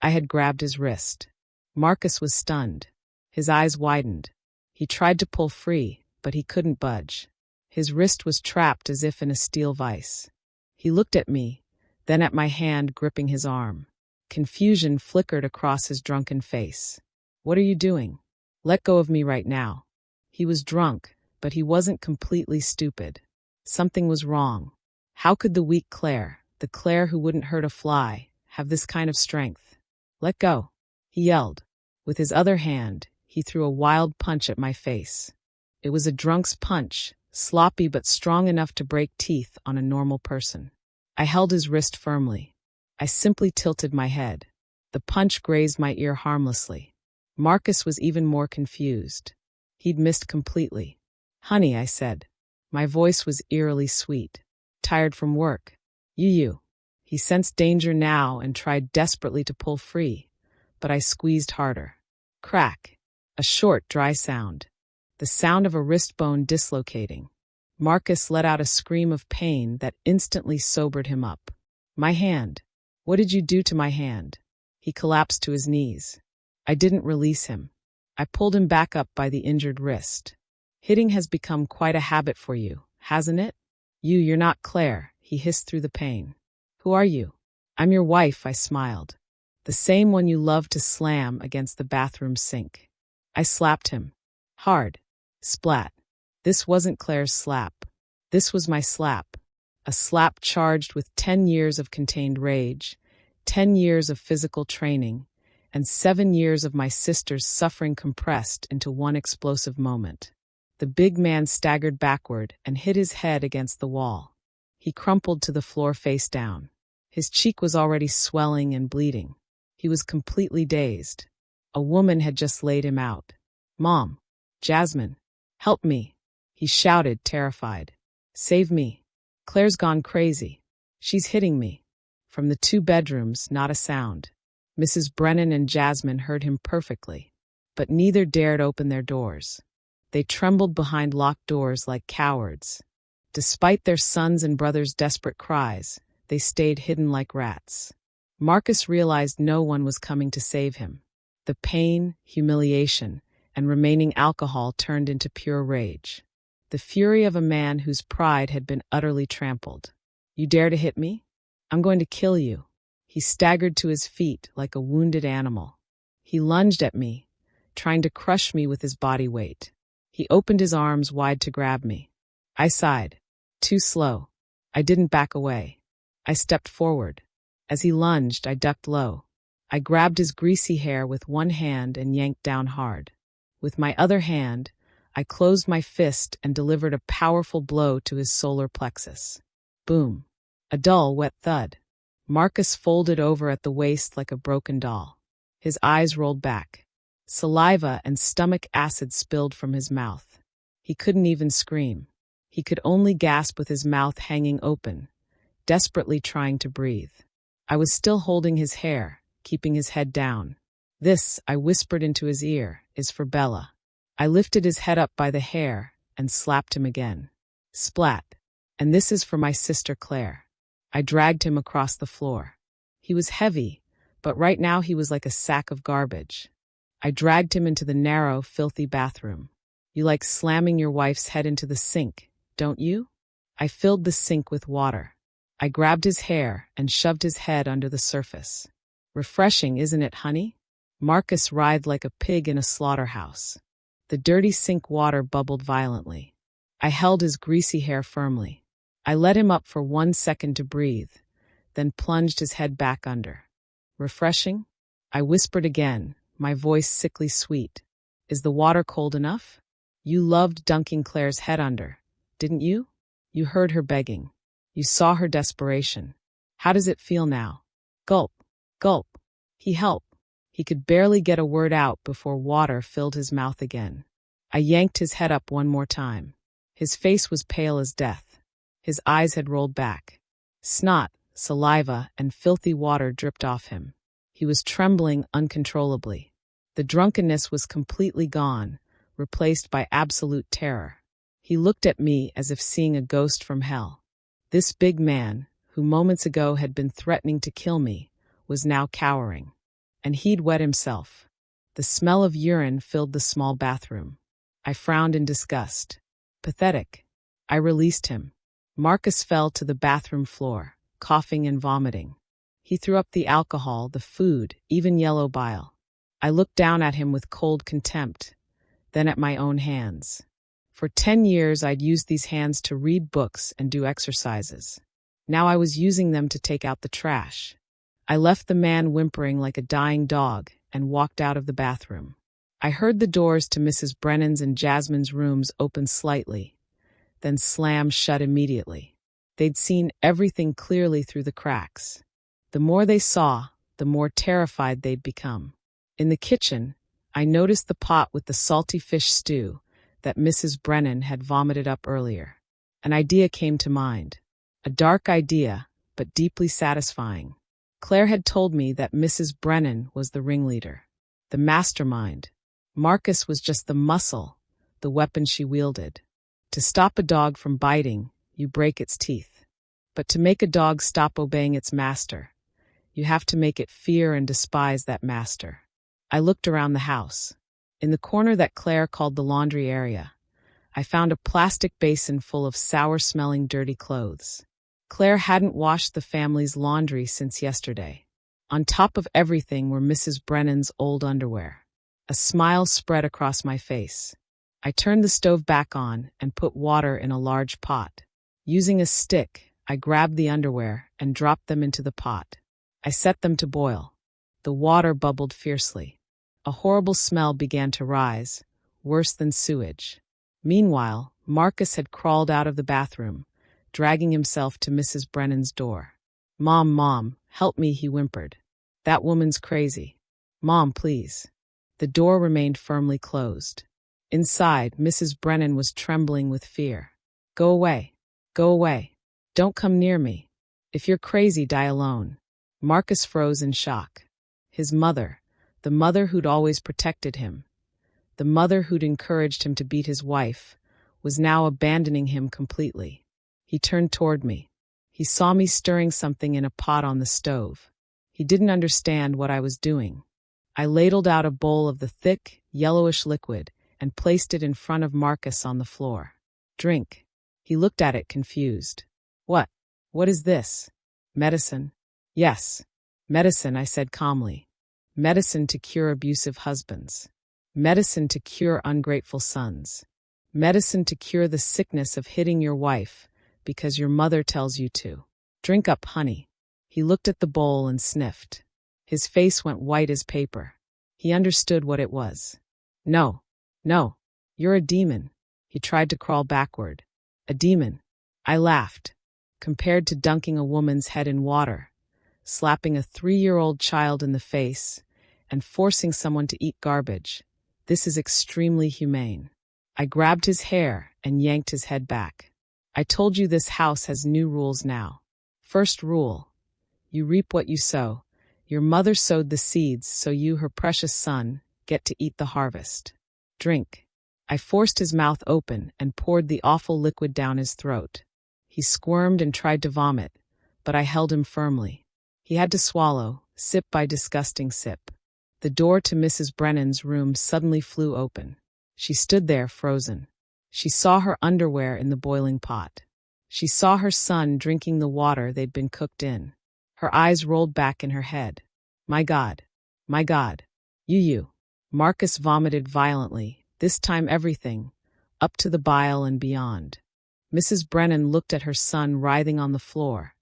I had grabbed his wrist. Marcus was stunned. His eyes widened. He tried to pull free, but he couldn't budge. His wrist was trapped as if in a steel vise. He looked at me, then at my hand gripping his arm. Confusion flickered across his drunken face. What are you doing? Let go of me right now. He was drunk, but he wasn't completely stupid. Something was wrong. How could the weak Claire, the Claire who wouldn't hurt a fly, have this kind of strength? Let go, he yelled. With his other hand, he threw a wild punch at my face. It was a drunk's punch, sloppy but strong enough to break teeth on a normal person. I held his wrist firmly. I simply tilted my head. The punch grazed my ear harmlessly. Marcus was even more confused. He'd missed completely. Honey, I said. My voice was eerily sweet. Tired from work. You. He sensed danger now and tried desperately to pull free, but I squeezed harder. Crack. A short, dry sound. The sound of a wrist bone dislocating. Marcus let out a scream of pain that instantly sobered him up. My hand. What did you do to my hand? He collapsed to his knees. I didn't release him. I pulled him back up by the injured wrist. Hitting has become quite a habit for you, hasn't it? You're not Claire, he hissed through the pain. Who are you? I'm your wife, I smiled. The same one you love to slam against the bathroom sink. I slapped him. Hard. Splat. This wasn't Claire's slap. This was my slap. A slap charged with 10 years of contained rage, 10 years of physical training, and 7 years of my sister's suffering compressed into one explosive moment. The big man staggered backward and hit his head against the wall. He crumpled to the floor face down. His cheek was already swelling and bleeding. He was completely dazed. A woman had just laid him out. Mom. Jasmine. Help me. He shouted, terrified. Save me. Claire's gone crazy. She's hitting me. From the 2 bedrooms, not a sound. Mrs. Brennan and Jasmine heard him perfectly, but neither dared open their doors. They trembled behind locked doors like cowards. Despite their sons' and brothers' desperate cries, they stayed hidden like rats. Marcus realized no one was coming to save him. The pain, humiliation, and remaining alcohol turned into pure rage. the fury of a man whose pride had been utterly trampled. "You dare to hit me? I'm going to kill you." He staggered to his feet like a wounded animal. He lunged at me, trying to crush me with his body weight. He opened his arms wide to grab me. I sighed. Too slow. I didn't back away. I stepped forward. As he lunged, I ducked low. I grabbed his greasy hair with one hand and yanked down hard. With my other hand, I closed my fist and delivered a powerful blow to his solar plexus. Boom. A dull, wet thud. Marcus folded over at the waist like a broken doll. His eyes rolled back. Saliva and stomach acid spilled from his mouth. He couldn't even scream. He could only gasp with his mouth hanging open, desperately trying to breathe. I was still holding his hair, keeping his head down. "This," I whispered into his ear, "is for Bella." I lifted his head up by the hair and slapped him again. Splat. "And this is for my sister Claire." I dragged him across the floor. He was heavy, but right now he was like a sack of garbage. I dragged him into the narrow, filthy bathroom. "You like slamming your wife's head into the sink, don't you?" I filled the sink with water. I grabbed his hair and shoved his head under the surface. "Refreshing, isn't it, honey?" Marcus writhed like a pig in a slaughterhouse. The dirty sink water bubbled violently. I held his greasy hair firmly. I let him up for 1 second to breathe, then plunged his head back under. "Refreshing?" I whispered again, my voice sickly sweet. "Is the water cold enough? You loved dunking Claire's head under, didn't you? You heard her begging. You saw her desperation. How does it feel now?" Gulp, gulp. He helped. He could barely get a word out before water filled his mouth again. I yanked his head up one more time. His face was pale as death. His eyes had rolled back. Snot, saliva, and filthy water dripped off him. He was trembling uncontrollably. The drunkenness was completely gone, replaced by absolute terror. He looked at me as if seeing a ghost from hell. This big man, who moments ago had been threatening to kill me, was now cowering. And he'd wet himself. The smell of urine filled the small bathroom. I frowned in disgust. Pathetic. I released him. Marcus fell to the bathroom floor, coughing and vomiting. He threw up the alcohol, the food, even yellow bile. I looked down at him with cold contempt, then at my own hands. For 10 years I'd used these hands to read books and do exercises. Now I was using them to take out the trash. I left the man whimpering like a dying dog and walked out of the bathroom. I heard the doors to Mrs. Brennan's and Jasmine's rooms open slightly, then slam shut immediately. They'd seen everything clearly through the cracks. The more they saw, the more terrified they'd become. In the kitchen, I noticed the pot with the salty fish stew that Mrs. Brennan had vomited up earlier. An idea came to mind. A dark idea, but deeply satisfying. Claire had told me that Mrs. Brennan was the ringleader, the mastermind. Marcus was just the muscle, the weapon she wielded. To stop a dog from biting, you break its teeth. But to make a dog stop obeying its master, you have to make it fear and despise that master. I looked around the house. In the corner that Claire called the laundry area, I found a plastic basin full of sour-smelling dirty clothes. Claire hadn't washed the family's laundry since yesterday. On top of everything were Mrs. Brennan's old underwear. A smile spread across my face. I turned the stove back on and put water in a large pot. Using a stick, I grabbed the underwear and dropped them into the pot. I set them to boil. The water bubbled fiercely. A horrible smell began to rise, worse than sewage. Meanwhile, Marcus had crawled out of the bathroom, dragging himself to Mrs. Brennan's door. Mom, help me," he whimpered. "That woman's crazy. Mom, please." The door remained firmly closed. Inside, Mrs. Brennan was trembling with fear. Go away. Go away. Don't come near me. If you're crazy, die alone." Marcus froze in shock. His mother, the mother who'd always protected him, the mother who'd encouraged him to beat his wife, was now abandoning him completely. He turned toward me. He saw me stirring something in a pot on the stove. He didn't understand what I was doing. I ladled out a bowl of the thick, yellowish liquid and placed it in front of Marcus on the floor. Drink. He looked at it confused. What? What is this? Medicine? Yes. Medicine, I said calmly. Medicine to cure abusive husbands. Medicine to cure ungrateful sons. Medicine to cure the sickness of hitting your wife because your mother tells you to. Drink up, honey. He looked at the bowl and sniffed. His face went white as paper. He understood what it was. No. No. You're a demon. He tried to crawl backward. A demon. I laughed. Compared to dunking a woman's head in water, slapping a 3-year-old child in the face, and forcing someone to eat garbage, this is extremely humane. I grabbed his hair and yanked his head back. I told you this house has new rules now. First rule. You reap what you sow. Your mother sowed the seeds, so you, her precious son, get to eat the harvest. Drink. I forced his mouth open and poured the awful liquid down his throat. He squirmed and tried to vomit, but I held him firmly. He had to swallow, sip by disgusting sip. The door to Mrs. Brennan's room suddenly flew open. She stood there frozen. She saw her underwear in the boiling pot. She saw her son drinking the water they'd been cooked in. Her eyes rolled back in her head. My God. My God. You. Marcus vomited violently, this time everything, up to the bile and beyond. Mrs. Brennan looked at her son writhing on the floor,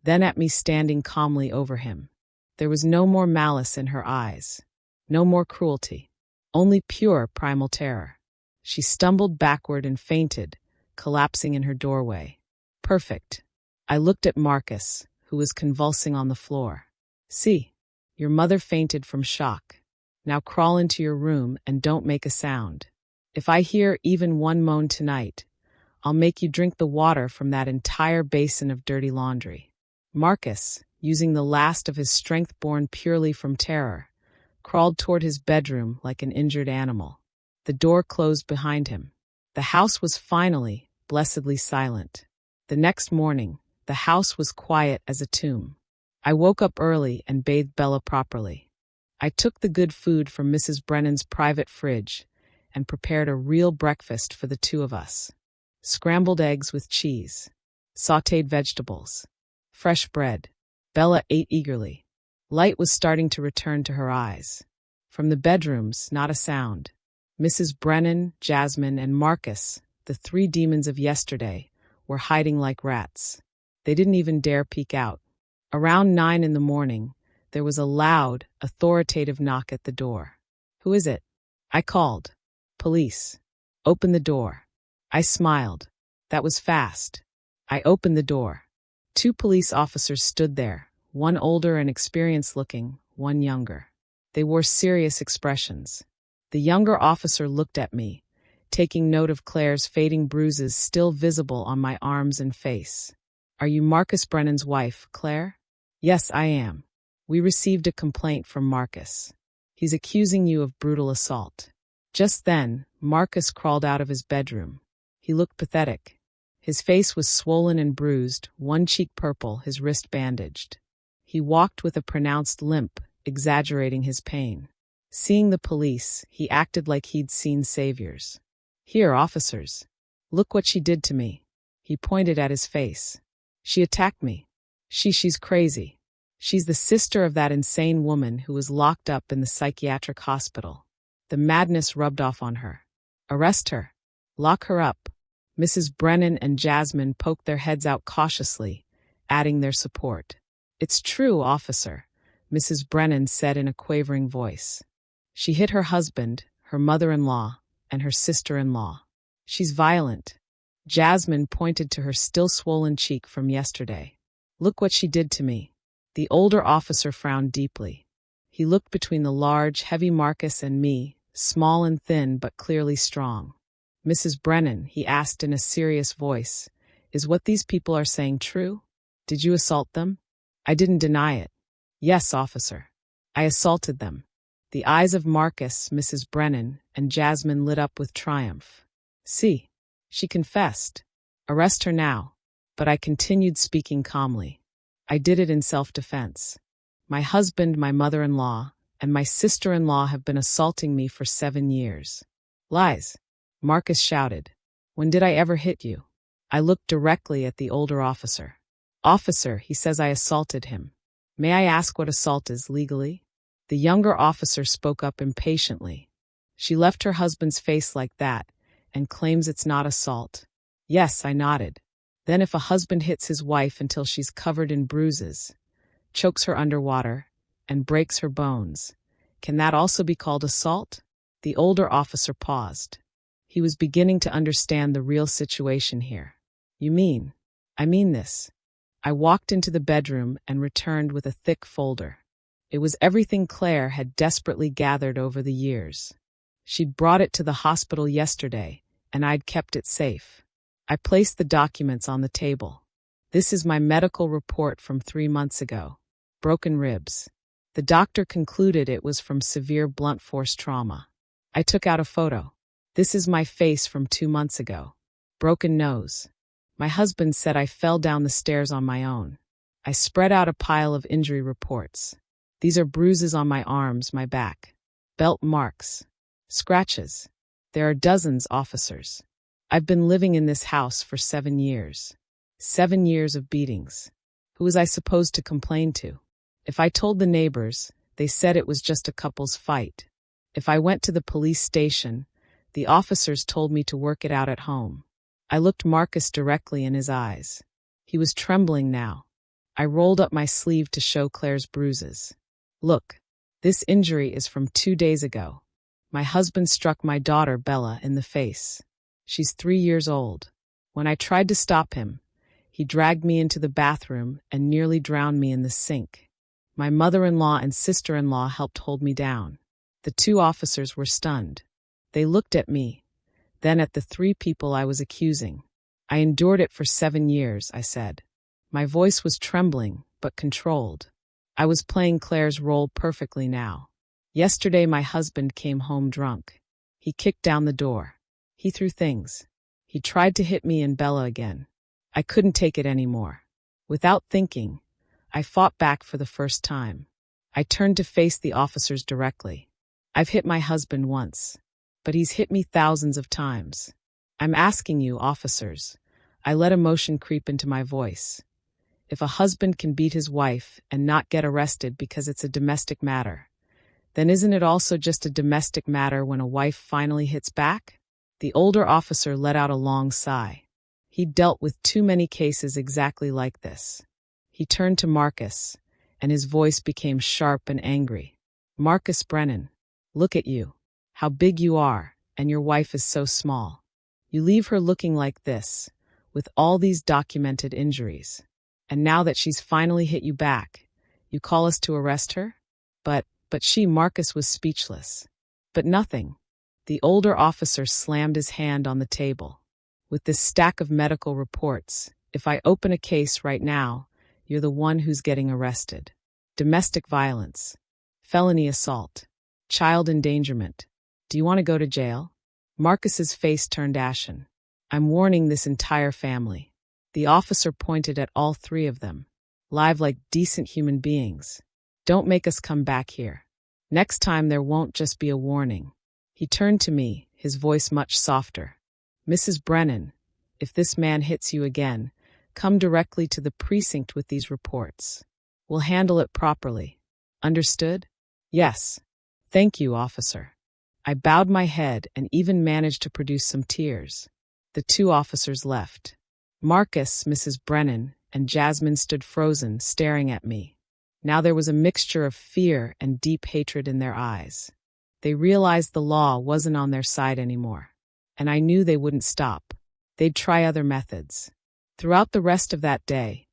then at me standing calmly over him. There was no more malice in her eyes, no more cruelty, only pure primal terror. She stumbled backward and fainted, collapsing in her doorway. Perfect. I looked at Marcus, who was convulsing on the floor. See, your mother fainted from shock. Now crawl into your room and don't make a sound. If I hear even one moan tonight, I'll make you drink the water from that entire basin of dirty laundry. Marcus, using the last of his strength born purely from terror, crawled toward his bedroom like an injured animal. The door closed behind him. The house was finally, blessedly silent. The next morning, the house was quiet as a tomb. I woke up early and bathed Bella properly. I took the good food from Mrs. Brennan's private fridge and prepared a real breakfast for the two of us. Scrambled eggs with cheese, sautéed vegetables, fresh bread. Bella ate eagerly. Light was starting to return to her eyes. From the bedrooms, not a sound. Mrs. Brennan, Jasmine, and Marcus, the 3 demons of yesterday, were hiding like rats. They didn't even dare peek out. Around 9 in the morning, there was a loud, authoritative knock at the door. Who is it? I called. Police. Open the door. I smiled. That was fast. I opened the door. 2 police officers stood there, one older and experienced looking, one younger. They wore serious expressions. The younger officer looked at me, taking note of Claire's fading bruises still visible on my arms and face. Are you Marcus Brennan's wife, Claire? Yes, I am. We received a complaint from Marcus. He's accusing you of brutal assault. Just then, Marcus crawled out of his bedroom. He looked pathetic. His face was swollen and bruised, one cheek purple, his wrist bandaged. He walked with a pronounced limp, exaggerating his pain. Seeing the police, he acted like he'd seen saviors. Here, officers. Look what she did to me. He pointed at his face. She attacked me. She's crazy. She's the sister of that insane woman who was locked up in the psychiatric hospital. The madness rubbed off on her. Arrest her. Lock her up. Mrs. Brennan and Jasmine poked their heads out cautiously, adding their support. It's true, officer, Mrs. Brennan said in a quavering voice. She hit her husband, her mother-in-law, and her sister-in-law. She's violent. Jasmine pointed to her still swollen cheek from yesterday. Look what she did to me. The older officer frowned deeply. He looked between the large, heavy Marcus and me, small and thin but clearly strong. Mrs. Brennan, he asked in a serious voice, is what these people are saying true? Did you assault them? I didn't deny it. Yes, officer. I assaulted them. The eyes of Marcus, Mrs. Brennan, and Jasmine lit up with triumph. See, she confessed. Arrest her now. But I continued speaking calmly. I did it in self-defense. My husband, my mother-in-law, and my sister-in-law have been assaulting me for 7 years. Lies, Marcus shouted. When did I ever hit you? I looked directly at the older officer. Officer, he says I assaulted him. May I ask what assault is legally? The younger officer spoke up impatiently. She left her husband's face like that and claims it's not assault. Yes, I nodded. Then if a husband hits his wife until she's covered in bruises, chokes her underwater, and breaks her bones, can that also be called assault? The older officer paused. He was beginning to understand the real situation here. You mean? I mean this. I walked into the bedroom and returned with a thick folder. It was everything Claire had desperately gathered over the years. She'd brought it to the hospital yesterday, and I'd kept it safe. I placed the documents on the table. This is my medical report from 3 months ago. Broken ribs. The doctor concluded it was from severe blunt force trauma. I took out a photo. This is my face from 2 months ago. Broken nose. My husband said I fell down the stairs on my own. I spread out a pile of injury reports. These are bruises on my arms, my back. Belt marks. Scratches. There are dozens, officers. I've been living in this house for 7 years. 7 years of beatings. Who was I supposed to complain to? If I told the neighbors, they said it was just a couple's fight. If I went to the police station, the officers told me to work it out at home. I looked Marcus directly in his eyes. He was trembling now. I rolled up my sleeve to show Claire's bruises. Look, this injury is from 2 days ago. My husband struck my daughter, Bella, in the face. She's 3 years old. When I tried to stop him, he dragged me into the bathroom and nearly drowned me in the sink. My mother-in-law and sister-in-law helped hold me down. The 2 officers were stunned. They looked at me, then at the 3 people I was accusing. I endured it for 7 years, I said. My voice was trembling, but controlled. I was playing Claire's role perfectly now. Yesterday my husband came home drunk. He kicked down the door. He threw things. He tried to hit me and Bella again. I couldn't take it anymore. Without thinking, I fought back for the first time. I turned to face the officers directly. I've hit my husband once, but he's hit me thousands of times. I'm asking you, officers. I let emotion creep into my voice. If a husband can beat his wife and not get arrested because it's a domestic matter, then isn't it also just a domestic matter when a wife finally hits back? The older officer let out a long sigh. He'd dealt with too many cases exactly like this. He turned to Marcus, and his voice became sharp and angry. Marcus Brennan, look at you. How big you are, and your wife is so small. You leave her looking like this, with all these documented injuries. And now that she's finally hit you back, you call us to arrest her? But Marcus was speechless. But nothing. The older officer slammed his hand on the table. With this stack of medical reports, if I open a case right now, you're the one who's getting arrested. Domestic violence, felony assault, child endangerment. Do you want to go to jail? Marcus's face turned ashen. I'm warning this entire family. The officer pointed at all 3 of them. Live like decent human beings. Don't make us come back here. Next time there won't just be a warning. He turned to me, his voice much softer. Mrs. Brennan, if this man hits you again, come directly to the precinct with these reports. We'll handle it properly. Understood? Yes. Thank you, officer. I bowed my head and even managed to produce some tears. The 2 officers left. Marcus, Mrs. Brennan, and Jasmine stood frozen, staring at me. Now there was a mixture of fear and deep hatred in their eyes. They realized the law wasn't on their side anymore. And I knew they wouldn't stop. They'd try other methods. Throughout the rest of that day,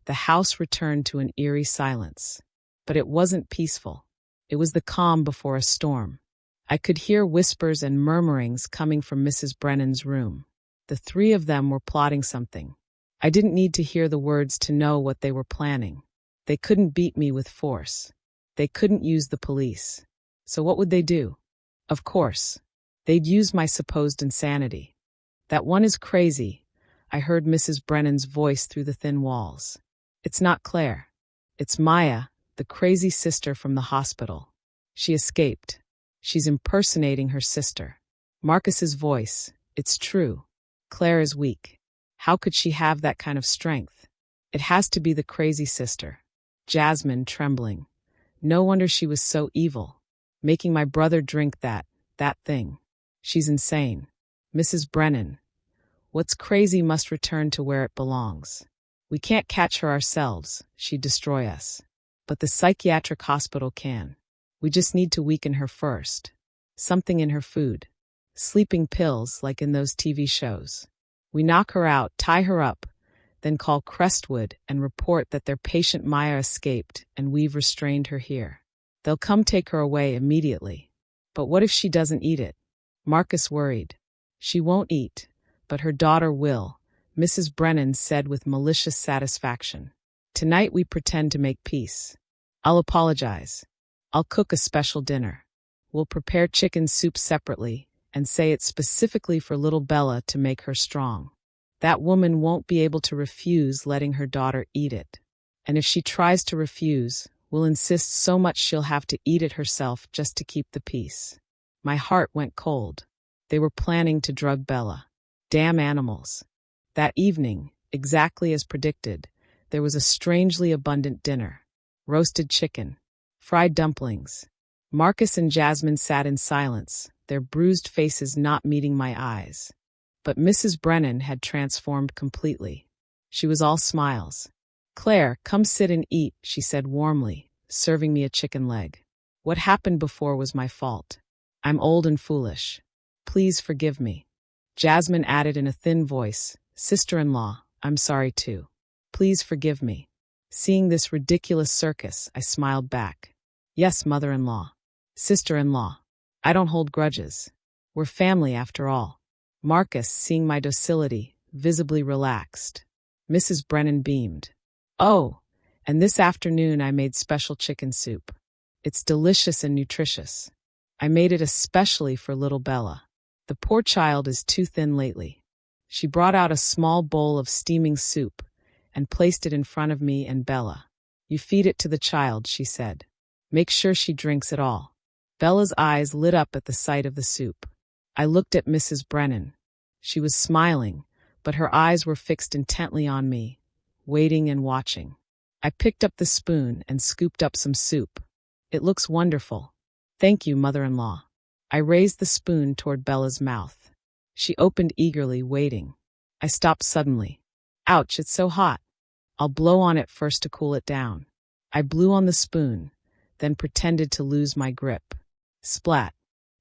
the house returned to an eerie silence. But it wasn't peaceful. It was the calm before a storm. I could hear whispers and murmurings coming from Mrs. Brennan's room. The 3 of them were plotting something. I didn't need to hear the words to know what they were planning. They couldn't beat me with force. They couldn't use the police. So what would they do? Of course, they'd use my supposed insanity. That one is crazy, I heard Mrs. Brennan's voice through the thin walls. It's not Claire. It's Maya, the crazy sister from the hospital. She escaped. She's impersonating her sister. Marcus's voice. It's true. Claire is weak. How could she have that kind of strength? It has to be the crazy sister. Jasmine, trembling. No wonder she was so evil. Making my brother drink that thing. She's insane. Mrs. Brennan. What's crazy must return to where it belongs. We can't catch her ourselves, she'd destroy us. But the psychiatric hospital can. We just need to weaken her first. Something in her food. Sleeping pills like in those TV shows. We knock her out, tie her up, then call Crestwood and report that their patient Maya escaped and we've restrained her here. They'll come take her away immediately. But what if she doesn't eat it? Marcus worried. She won't eat, but her daughter will, Mrs. Brennan said with malicious satisfaction. Tonight we pretend to make peace. I'll apologize. I'll cook a special dinner. We'll prepare chicken soup separately and say it's specifically for little Bella to make her strong. That woman won't be able to refuse letting her daughter eat it. And if she tries to refuse, we'll insist so much she'll have to eat it herself just to keep the peace. My heart went cold. They were planning to drug Bella. Damn animals. That evening, exactly as predicted, there was a strangely abundant dinner. Roasted chicken, fried dumplings. Marcus and Jasmine sat in silence, their bruised faces not meeting my eyes. But Mrs. Brennan had transformed completely. She was all smiles. Claire, come sit and eat, she said warmly, serving me a chicken leg. What happened before was my fault. I'm old and foolish. Please forgive me. Jasmine added in a thin voice, Sister-in-law, I'm sorry too. Please forgive me. Seeing this ridiculous circus, I smiled back. Yes, mother-in-law. Sister-in-law. I don't hold grudges. We're family after all. Marcus, seeing my docility, visibly relaxed. Mrs. Brennan beamed. Oh, and this afternoon I made special chicken soup. It's delicious and nutritious. I made it especially for little Bella. The poor child is too thin lately. She brought out a small bowl of steaming soup and placed it in front of me and Bella. You feed it to the child, she said. Make sure she drinks it all. Bella's eyes lit up at the sight of the soup. I looked at Mrs. Brennan. She was smiling, but her eyes were fixed intently on me, waiting and watching. I picked up the spoon and scooped up some soup. It looks wonderful. Thank you, mother-in-law. I raised the spoon toward Bella's mouth. She opened eagerly, waiting. I stopped suddenly. Ouch, it's so hot. I'll blow on it first to cool it down. I blew on the spoon, then pretended to lose my grip. Splat.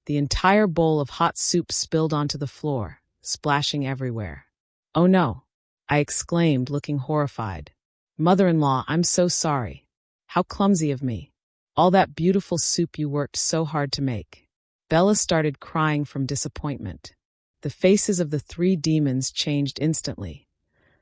The entire bowl of hot soup spilled onto the floor, splashing everywhere. Oh no, I exclaimed, looking horrified. Mother-in-law, I'm so sorry. How clumsy of me. All that beautiful soup you worked so hard to make. Bella started crying from disappointment. The faces of the three demons changed instantly,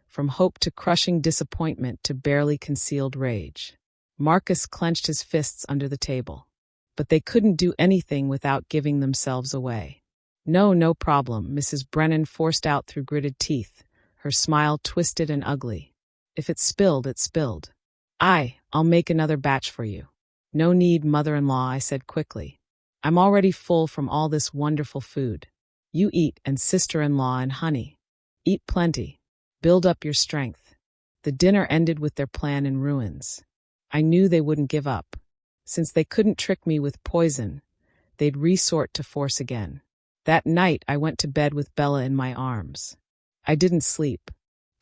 from hope to crushing disappointment to barely concealed rage. Marcus clenched his fists under the table. But they couldn't do anything without giving themselves away. No problem, Mrs. Brennan forced out through gritted teeth, her smile twisted and ugly. If it spilled, it spilled. I'll make another batch for you. No need, mother-in-law, I said quickly. I'm already full from all this wonderful food. You eat, and sister-in-law and honey. Eat plenty. Build up your strength. The dinner ended with their plan in ruins. I knew they wouldn't give up. Since they couldn't trick me with poison, they'd resort to force again. That night, I went to bed with Bella in my arms. I didn't sleep.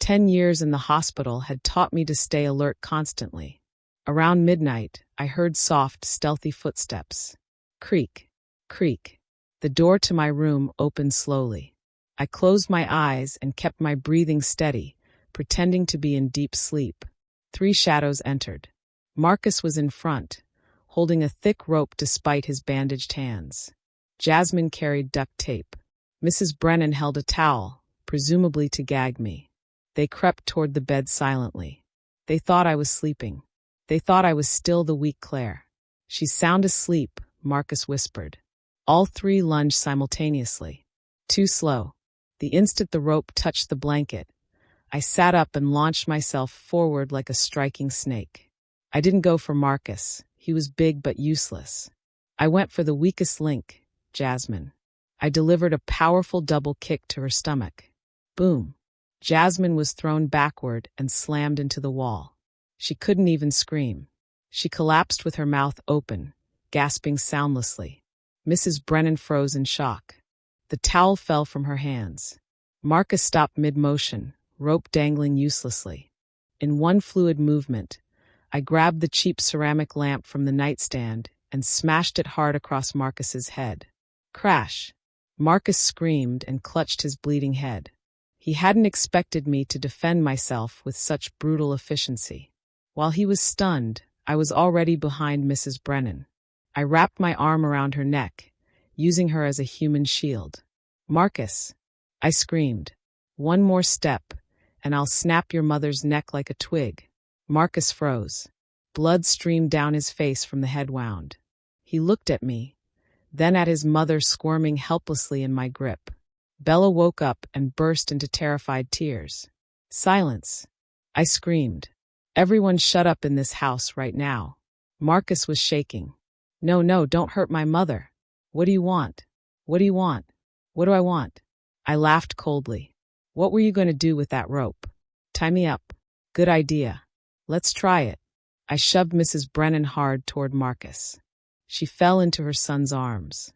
10 years in the hospital had taught me to stay alert constantly. Around midnight, I heard soft, stealthy footsteps. Creak, creak. The door to my room opened slowly. I closed my eyes and kept my breathing steady, pretending to be in deep sleep. 3 shadows entered. Marcus was in front, holding a thick rope despite his bandaged hands. Jasmine carried duct tape. Mrs. Brennan held a towel, presumably to gag me. They crept toward the bed silently. They thought I was sleeping. They thought I was still the weak Claire. She's sound asleep, Marcus whispered. All 3 lunged simultaneously. Too slow. The instant the rope touched the blanket, I sat up and launched myself forward like a striking snake. I didn't go for Marcus. He was big but useless. I went for the weakest link, Jasmine. I delivered a powerful double kick to her stomach. Boom. Jasmine was thrown backward and slammed into the wall. She couldn't even scream. She collapsed with her mouth open, gasping soundlessly. Mrs. Brennan froze in shock. The towel fell from her hands. Marcus stopped mid-motion, rope dangling uselessly. In one fluid movement, I grabbed the cheap ceramic lamp from the nightstand and smashed it hard across Marcus's head. Crash! Marcus screamed and clutched his bleeding head. He hadn't expected me to defend myself with such brutal efficiency. While he was stunned, I was already behind Mrs. Brennan. I wrapped my arm around her neck, using her as a human shield. "Marcus," I screamed. "One more step, and I'll snap your mother's neck like a twig." Marcus froze. Blood streamed down his face from the head wound. He looked at me, then at his mother squirming helplessly in my grip. Bella woke up and burst into terrified tears. "Silence," I screamed. "Everyone shut up in this house right now." Marcus was shaking. No, don't hurt my mother." "What do you want? What do you want? What do I want?" I laughed coldly. "What were you going to do with that rope? Tie me up." "Good idea. Let's try it." I shoved Mrs. Brennan hard toward Marcus. She fell into her son's arms.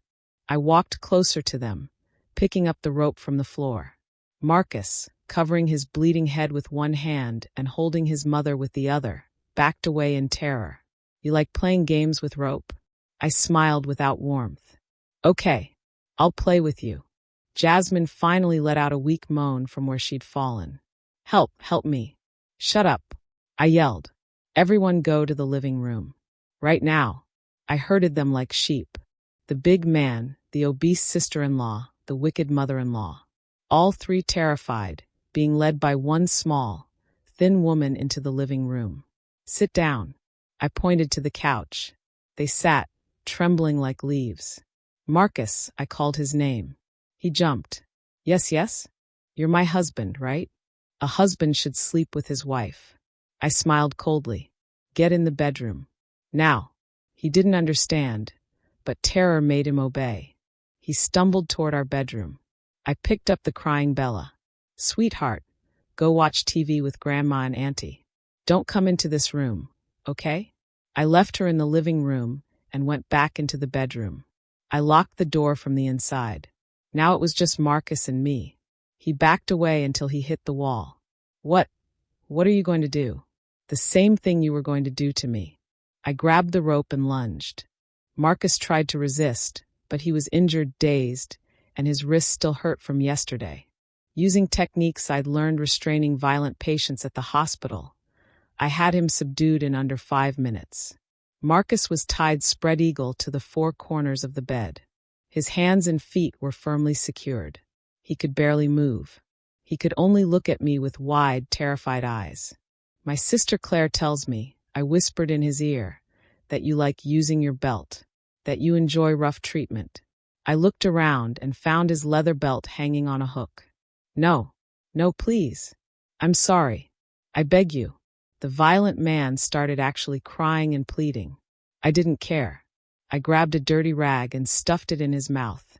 I walked closer to them, picking up the rope from the floor. Marcus, covering his bleeding head with one hand and holding his mother with the other, backed away in terror. "You like playing games with rope?" I smiled without warmth. "Okay, I'll play with you." Jasmine finally let out a weak moan from where she'd fallen. Help me." "Shut up," I yelled. "Everyone go to the living room. Right now." I herded them like sheep. The big man, the obese sister-in-law, the wicked mother-in-law. All three terrified, being led by one small, thin woman into the living room. "Sit down." I pointed to the couch. They sat, trembling like leaves. "Marcus," I called his name. He jumped. Yes? You're my husband, right? A husband should sleep with his wife." I smiled coldly. "Get in the bedroom. Now." He didn't understand, but terror made him obey. He stumbled toward our bedroom. I picked up the crying Bella. "Sweetheart, go watch TV with Grandma and Auntie. Don't come into this room, okay?" I left her in the living room and went back into the bedroom. I locked the door from the inside. Now it was just Marcus and me. He backed away until he hit the wall. What are you going to do?" "The same thing you were going to do to me." I grabbed the rope and lunged. Marcus tried to resist, but he was injured, dazed, and his wrists still hurt from yesterday. Using techniques I'd learned restraining violent patients at the hospital, I had him subdued in under 5 minutes. Marcus was tied spread eagle to the 4 corners of the bed. His hands and feet were firmly secured. He could barely move. He could only look at me with wide, terrified eyes. "My sister Claire tells me," I whispered in his ear, "that you like using your belt, that you enjoy rough treatment." I looked around and found his leather belt hanging on a hook. No, please. I'm sorry. I beg you." The violent man started actually crying and pleading. I didn't care. I grabbed a dirty rag and stuffed it in his mouth.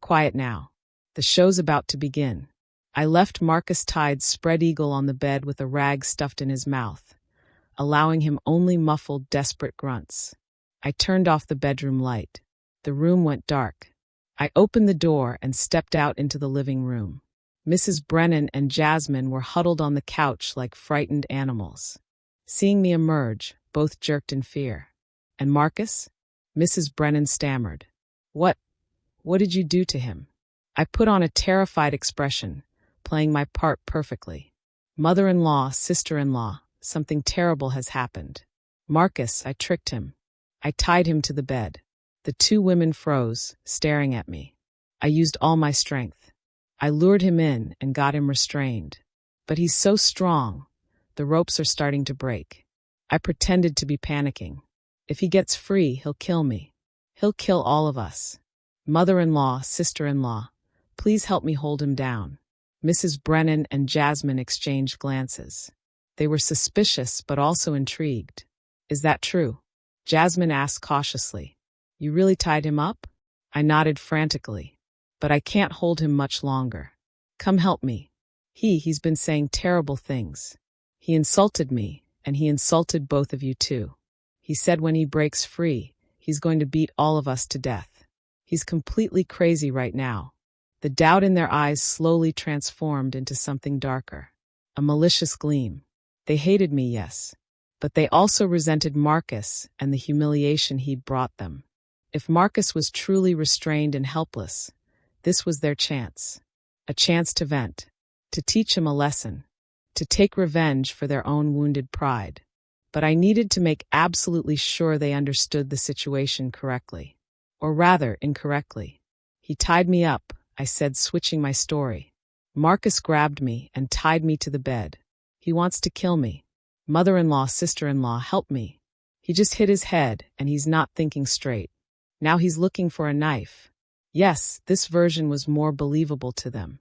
Quiet now. The show's about to begin." I left Marcus tied spread eagle on the bed with a rag stuffed in his mouth, allowing him only muffled, desperate grunts. I turned off the bedroom light. The room went dark. I opened the door and stepped out into the living room. Mrs. Brennan and Jasmine were huddled on the couch like frightened animals. Seeing me emerge, both jerked in fear. "And Marcus?" Mrs. Brennan stammered. What did you do to him?" I put on a terrified expression, playing my part perfectly. "Mother-in-law, sister-in-law, something terrible has happened. Marcus, I tricked him. I tied him to the bed." The 2 women froze, staring at me. I used all my strength. I lured him in and got him restrained. But he's so strong. The ropes are starting to break. I pretended to be panicking. "If he gets free, he'll kill me. He'll kill all of us. Mother-in-law, sister-in-law, please help me hold him down." Mrs. Brennan and Jasmine exchanged glances. They were suspicious but also intrigued. "Is that true?" Jasmine asked cautiously. "You really tied him up?" I nodded frantically. "But I can't hold him much longer. Come help me." He's been saying terrible things. He insulted me, and he insulted both of you too. He said when he breaks free, he's going to beat all of us to death. He's completely crazy right now. The doubt in their eyes slowly transformed into something darker. A malicious gleam. They hated me, yes. But they also resented Marcus and the humiliation he'd brought them. If Marcus was truly restrained and helpless, this was their chance. A chance to vent, to teach him a lesson, to take revenge for their own wounded pride. But I needed to make absolutely sure they understood the situation correctly. Or rather, incorrectly. He tied me up, I said, switching my story. Marcus grabbed me and tied me to the bed. He wants to kill me. Mother-in-law, sister-in-law, help me. He just hit his head, and he's not thinking straight. Now he's looking for a knife. Yes, this version was more believable to them.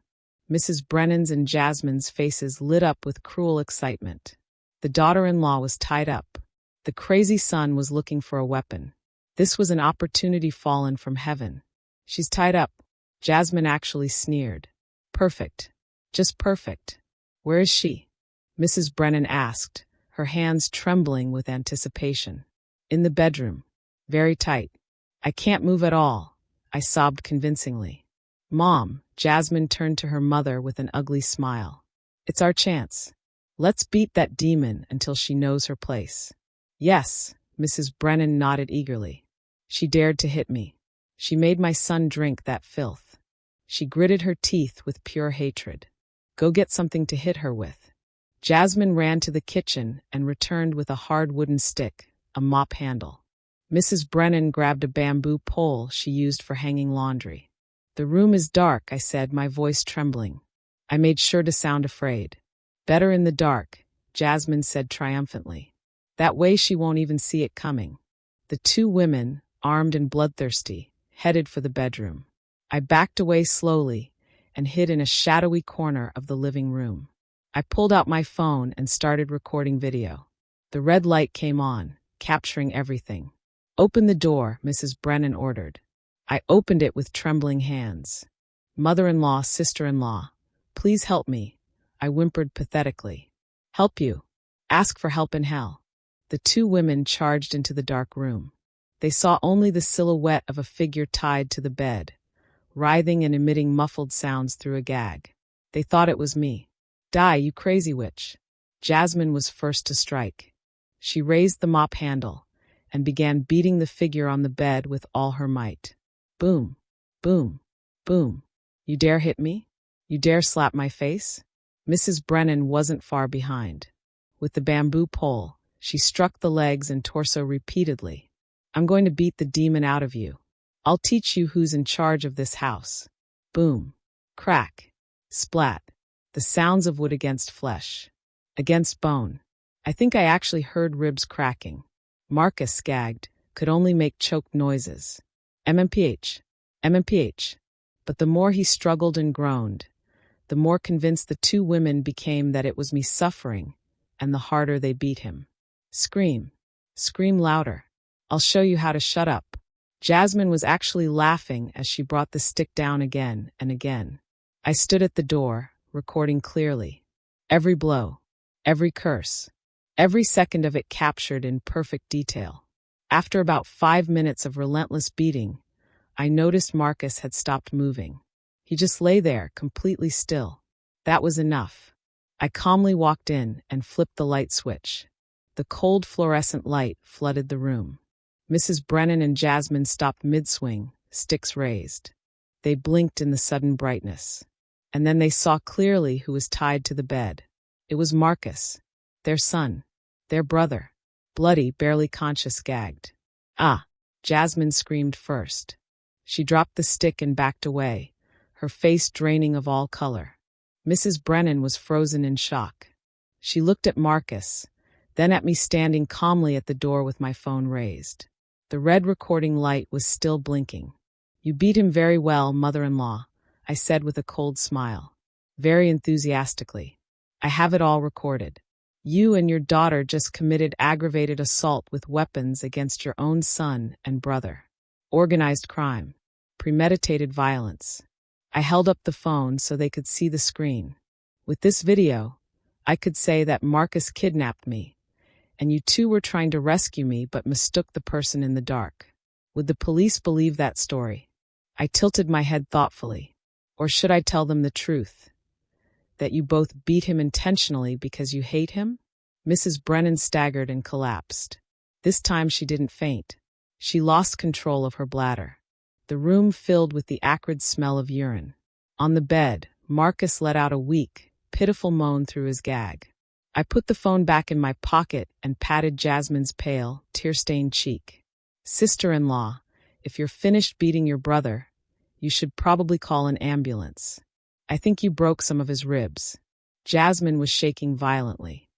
Mrs. Brennan's and Jasmine's faces lit up with cruel excitement. The daughter-in-law was tied up. The crazy son was looking for a weapon. This was an opportunity fallen from heaven. She's tied up. Jasmine actually sneered. Perfect. Just perfect. Where is she? Mrs. Brennan asked, her hands trembling with anticipation. In the bedroom. Very tight. I can't move at all, I sobbed convincingly. Mom, Jasmine turned to her mother with an ugly smile. It's our chance. Let's beat that demon until she knows her place. Yes, Mrs. Brennan nodded eagerly. She dared to hit me. She made my son drink that filth. She gritted her teeth with pure hatred. Go get something to hit her with. Jasmine ran to the kitchen and returned with a hard wooden stick, a mop handle. Mrs. Brennan grabbed a bamboo pole she used for hanging laundry. The room is dark, I said, my voice trembling. I made sure to sound afraid. Better in the dark, Jasmine said triumphantly. That way she won't even see it coming. The two women, armed and bloodthirsty, headed for the bedroom. I backed away slowly and hid in a shadowy corner of the living room. I pulled out my phone and started recording video. The red light came on, capturing everything. Open the door, Mrs. Brennan ordered. I opened it with trembling hands. Mother-in-law, sister-in-law, please help me, I whimpered pathetically. Help you? Ask for help in hell. The two women charged into the dark room. They saw only the silhouette of a figure tied to the bed, writhing and emitting muffled sounds through a gag. They thought it was me. Die, you crazy witch. Jasmine was first to strike. She raised the mop handle and began beating the figure on the bed with all her might. Boom, boom, boom. You dare hit me? You dare slap my face? Mrs. Brennan wasn't far behind. With the bamboo pole, she struck the legs and torso repeatedly. I'm going to beat the demon out of you. I'll teach you who's in charge of this house. Boom, crack, splat. The sounds of wood against flesh, against bone. I think I actually heard ribs cracking. Marcus, gagged, could only make choked noises. MMPH, MMPH. But the more he struggled and groaned, the more convinced the two women became that it was me suffering, and the harder they beat him. Scream. Scream louder. I'll show you how to shut up. Jasmine was actually laughing as she brought the stick down again and again. I stood at the door, recording clearly. Every blow, every curse, every second of it captured in perfect detail. After about 5 minutes of relentless beating, I noticed Marcus had stopped moving. He just lay there, completely still. That was enough. I calmly walked in and flipped the light switch. The cold fluorescent light flooded the room. Mrs. Brennan and Jasmine stopped mid-swing, sticks raised. They blinked in the sudden brightness. And then they saw clearly who was tied to the bed. It was Marcus, their son, their brother, bloody, barely conscious, gagged. Ah! Jasmine screamed first. She dropped the stick and backed away, her face draining of all color. Mrs. Brennan was frozen in shock. She looked at Marcus, then at me standing calmly at the door with my phone raised. The red recording light was still blinking. You beat him very well, mother-in-law, I said with a cold smile. Very enthusiastically. I have it all recorded. You and your daughter just committed aggravated assault with weapons against your own son and brother. Organized crime. Premeditated violence. I held up the phone so they could see the screen. With this video, I could say that Marcus kidnapped me, and you two were trying to rescue me but mistook the person in the dark. Would the police believe that story? I tilted my head thoughtfully. Or should I tell them the truth? That you both beat him intentionally because you hate him? Mrs. Brennan staggered and collapsed. This time she didn't faint. She lost control of her bladder. The room filled with the acrid smell of urine. On the bed, Marcus let out a weak, pitiful moan through his gag. I put the phone back in my pocket and patted Jasmine's pale, tear-stained cheek. Sister-in-law, if you're finished beating your brother, you should probably call an ambulance. I think you broke some of his ribs. Jasmine was shaking violently.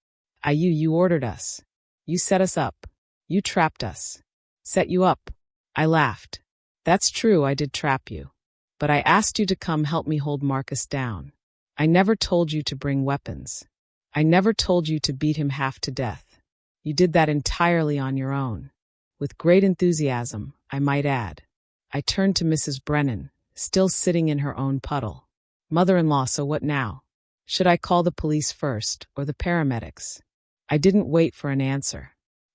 You ordered us. You set us up. You trapped us. Set you up. I laughed. That's true, I did trap you. But I asked you to come help me hold Marcus down. I never told you to bring weapons. I never told you to beat him half to death. You did that entirely on your own. With great enthusiasm, I might add. I turned to Mrs. Brennan, still sitting in her own puddle. Mother-in-law, so what now? Should I call the police first, or the paramedics? I didn't wait for an answer.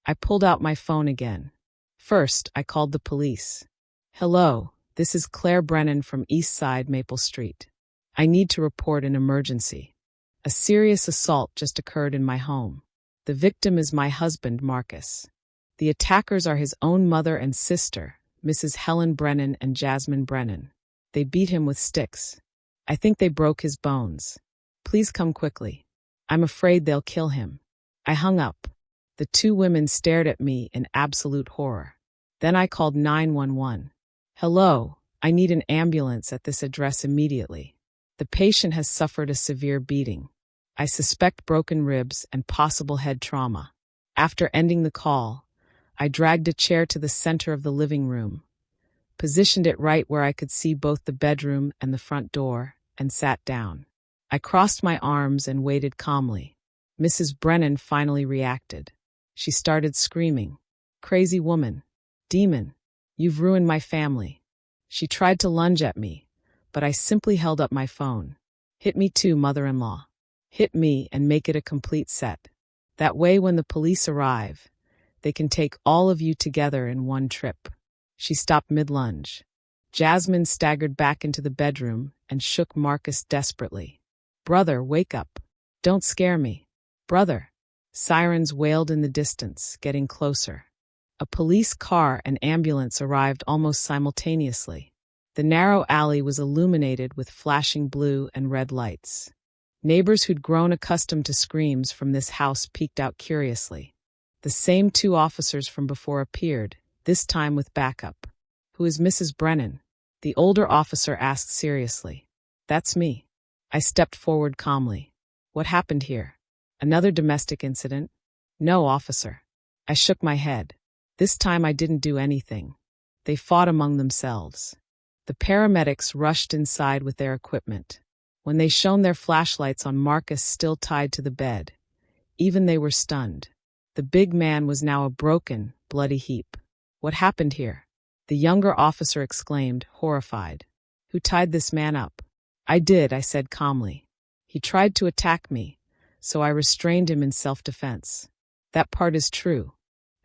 I pulled out my phone again. First, I called the police. Hello, this is Claire Brennan from East Side Maple Street. I need to report an emergency. A serious assault just occurred in my home. The victim is my husband, Marcus. The attackers are his own mother and sister, Mrs. Helen Brennan and Jasmine Brennan. They beat him with sticks. I think they broke his bones. Please come quickly. I'm afraid they'll kill him. I hung up. The two women stared at me in absolute horror. Then I called 911. Hello, I need an ambulance at this address immediately. The patient has suffered a severe beating. I suspect broken ribs and possible head trauma. After ending the call, I dragged a chair to the center of the living room, positioned it right where I could see both the bedroom and the front door, and sat down. I crossed my arms and waited calmly. Mrs. Brennan finally reacted. She started screaming. Crazy woman. Demon. You've ruined my family. She tried to lunge at me, but I simply held up my phone. Hit me too, mother-in-law. Hit me and make it a complete set. That way when the police arrive, they can take all of you together in one trip. She stopped mid-lunge. Jasmine staggered back into the bedroom and shook Marcus desperately. Brother, wake up. Don't scare me. Brother. Sirens wailed in the distance, getting closer. A police car and ambulance arrived almost simultaneously. The narrow alley was illuminated with flashing blue and red lights. Neighbors who'd grown accustomed to screams from this house peeked out curiously. The same two officers from before appeared, this time with backup. Who is Mrs. Brennan? The older officer asked seriously. That's me. I stepped forward calmly. What happened here? Another domestic incident? No, officer. I shook my head. This time I didn't do anything. They fought among themselves. The paramedics rushed inside with their equipment. When they shone their flashlights on Marcus still tied to the bed, even they were stunned. The big man was now a broken, bloody heap. What happened here? The younger officer exclaimed, horrified. Who tied this man up? I did, I said calmly. He tried to attack me, so I restrained him in self-defense. That part is true.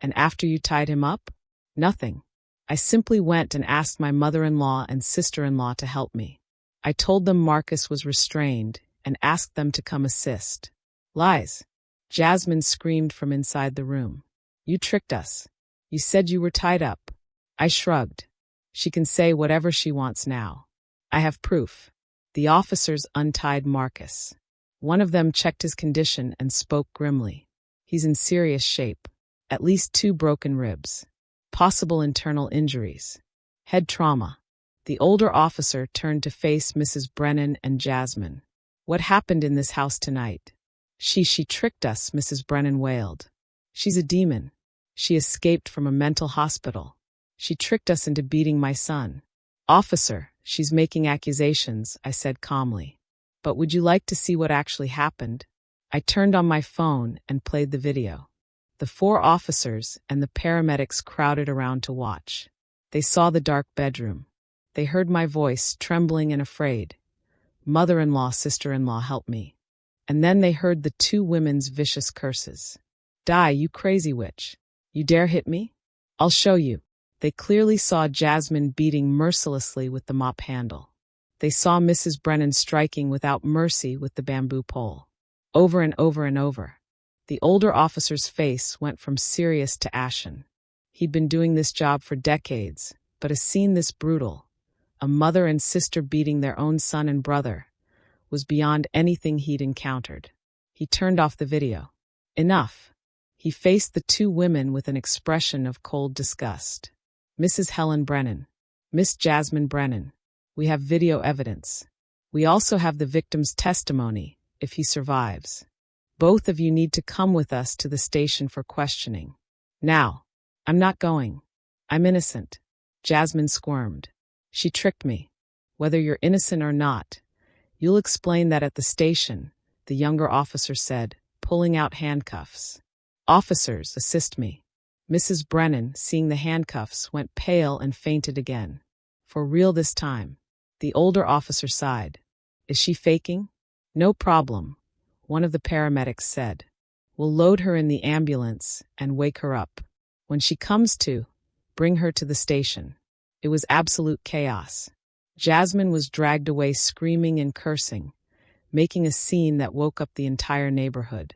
And after you tied him up? Nothing. I simply went and asked my mother-in-law and sister-in-law to help me. I told them Marcus was restrained and asked them to come assist. Lies. Jasmine screamed from inside the room. You tricked us. You said you were tied up. I shrugged. She can say whatever she wants now. I have proof. The officers untied Marcus. One of them checked his condition and spoke grimly. He's in serious shape. At least 2 broken ribs. Possible internal injuries. Head trauma. The older officer turned to face Mrs. Brennan and Jasmine. What happened in this house tonight? She tricked us, Mrs. Brennan wailed. She's a demon. She escaped from a mental hospital. She tricked us into beating my son. Officer, she's making accusations, I said calmly. But would you like to see what actually happened? I turned on my phone and played the video. The 4 officers and the paramedics crowded around to watch. They saw the dark bedroom. They heard my voice, trembling and afraid. Mother-in-law, sister-in-law, help me. And then they heard the two women's vicious curses. Die, you crazy witch. You dare hit me? I'll show you. They clearly saw Jasmine beating mercilessly with the mop handle. They saw Mrs. Brennan striking without mercy with the bamboo pole. Over and over and over. The older officer's face went from serious to ashen. He'd been doing this job for decades, but a scene this brutal, a mother and sister beating their own son and brother, was beyond anything he'd encountered. He turned off the video. Enough. He faced the two women with an expression of cold disgust. Mrs. Helen Brennan. Miss Jasmine Brennan. We have video evidence. We also have the victim's testimony, if he survives. Both of you need to come with us to the station for questioning. Now. I'm not going. I'm innocent. Jasmine squirmed. She tricked me. Whether you're innocent or not, you'll explain that at the station, the younger officer said, pulling out handcuffs. Officers, assist me. Mrs. Brennan, seeing the handcuffs, went pale and fainted again. For real this time. The older officer sighed. Is she faking? No problem, one of the paramedics said. We'll load her in the ambulance and wake her up. When she comes to, bring her to the station. It was absolute chaos. Jasmine was dragged away screaming and cursing, making a scene that woke up the entire neighborhood.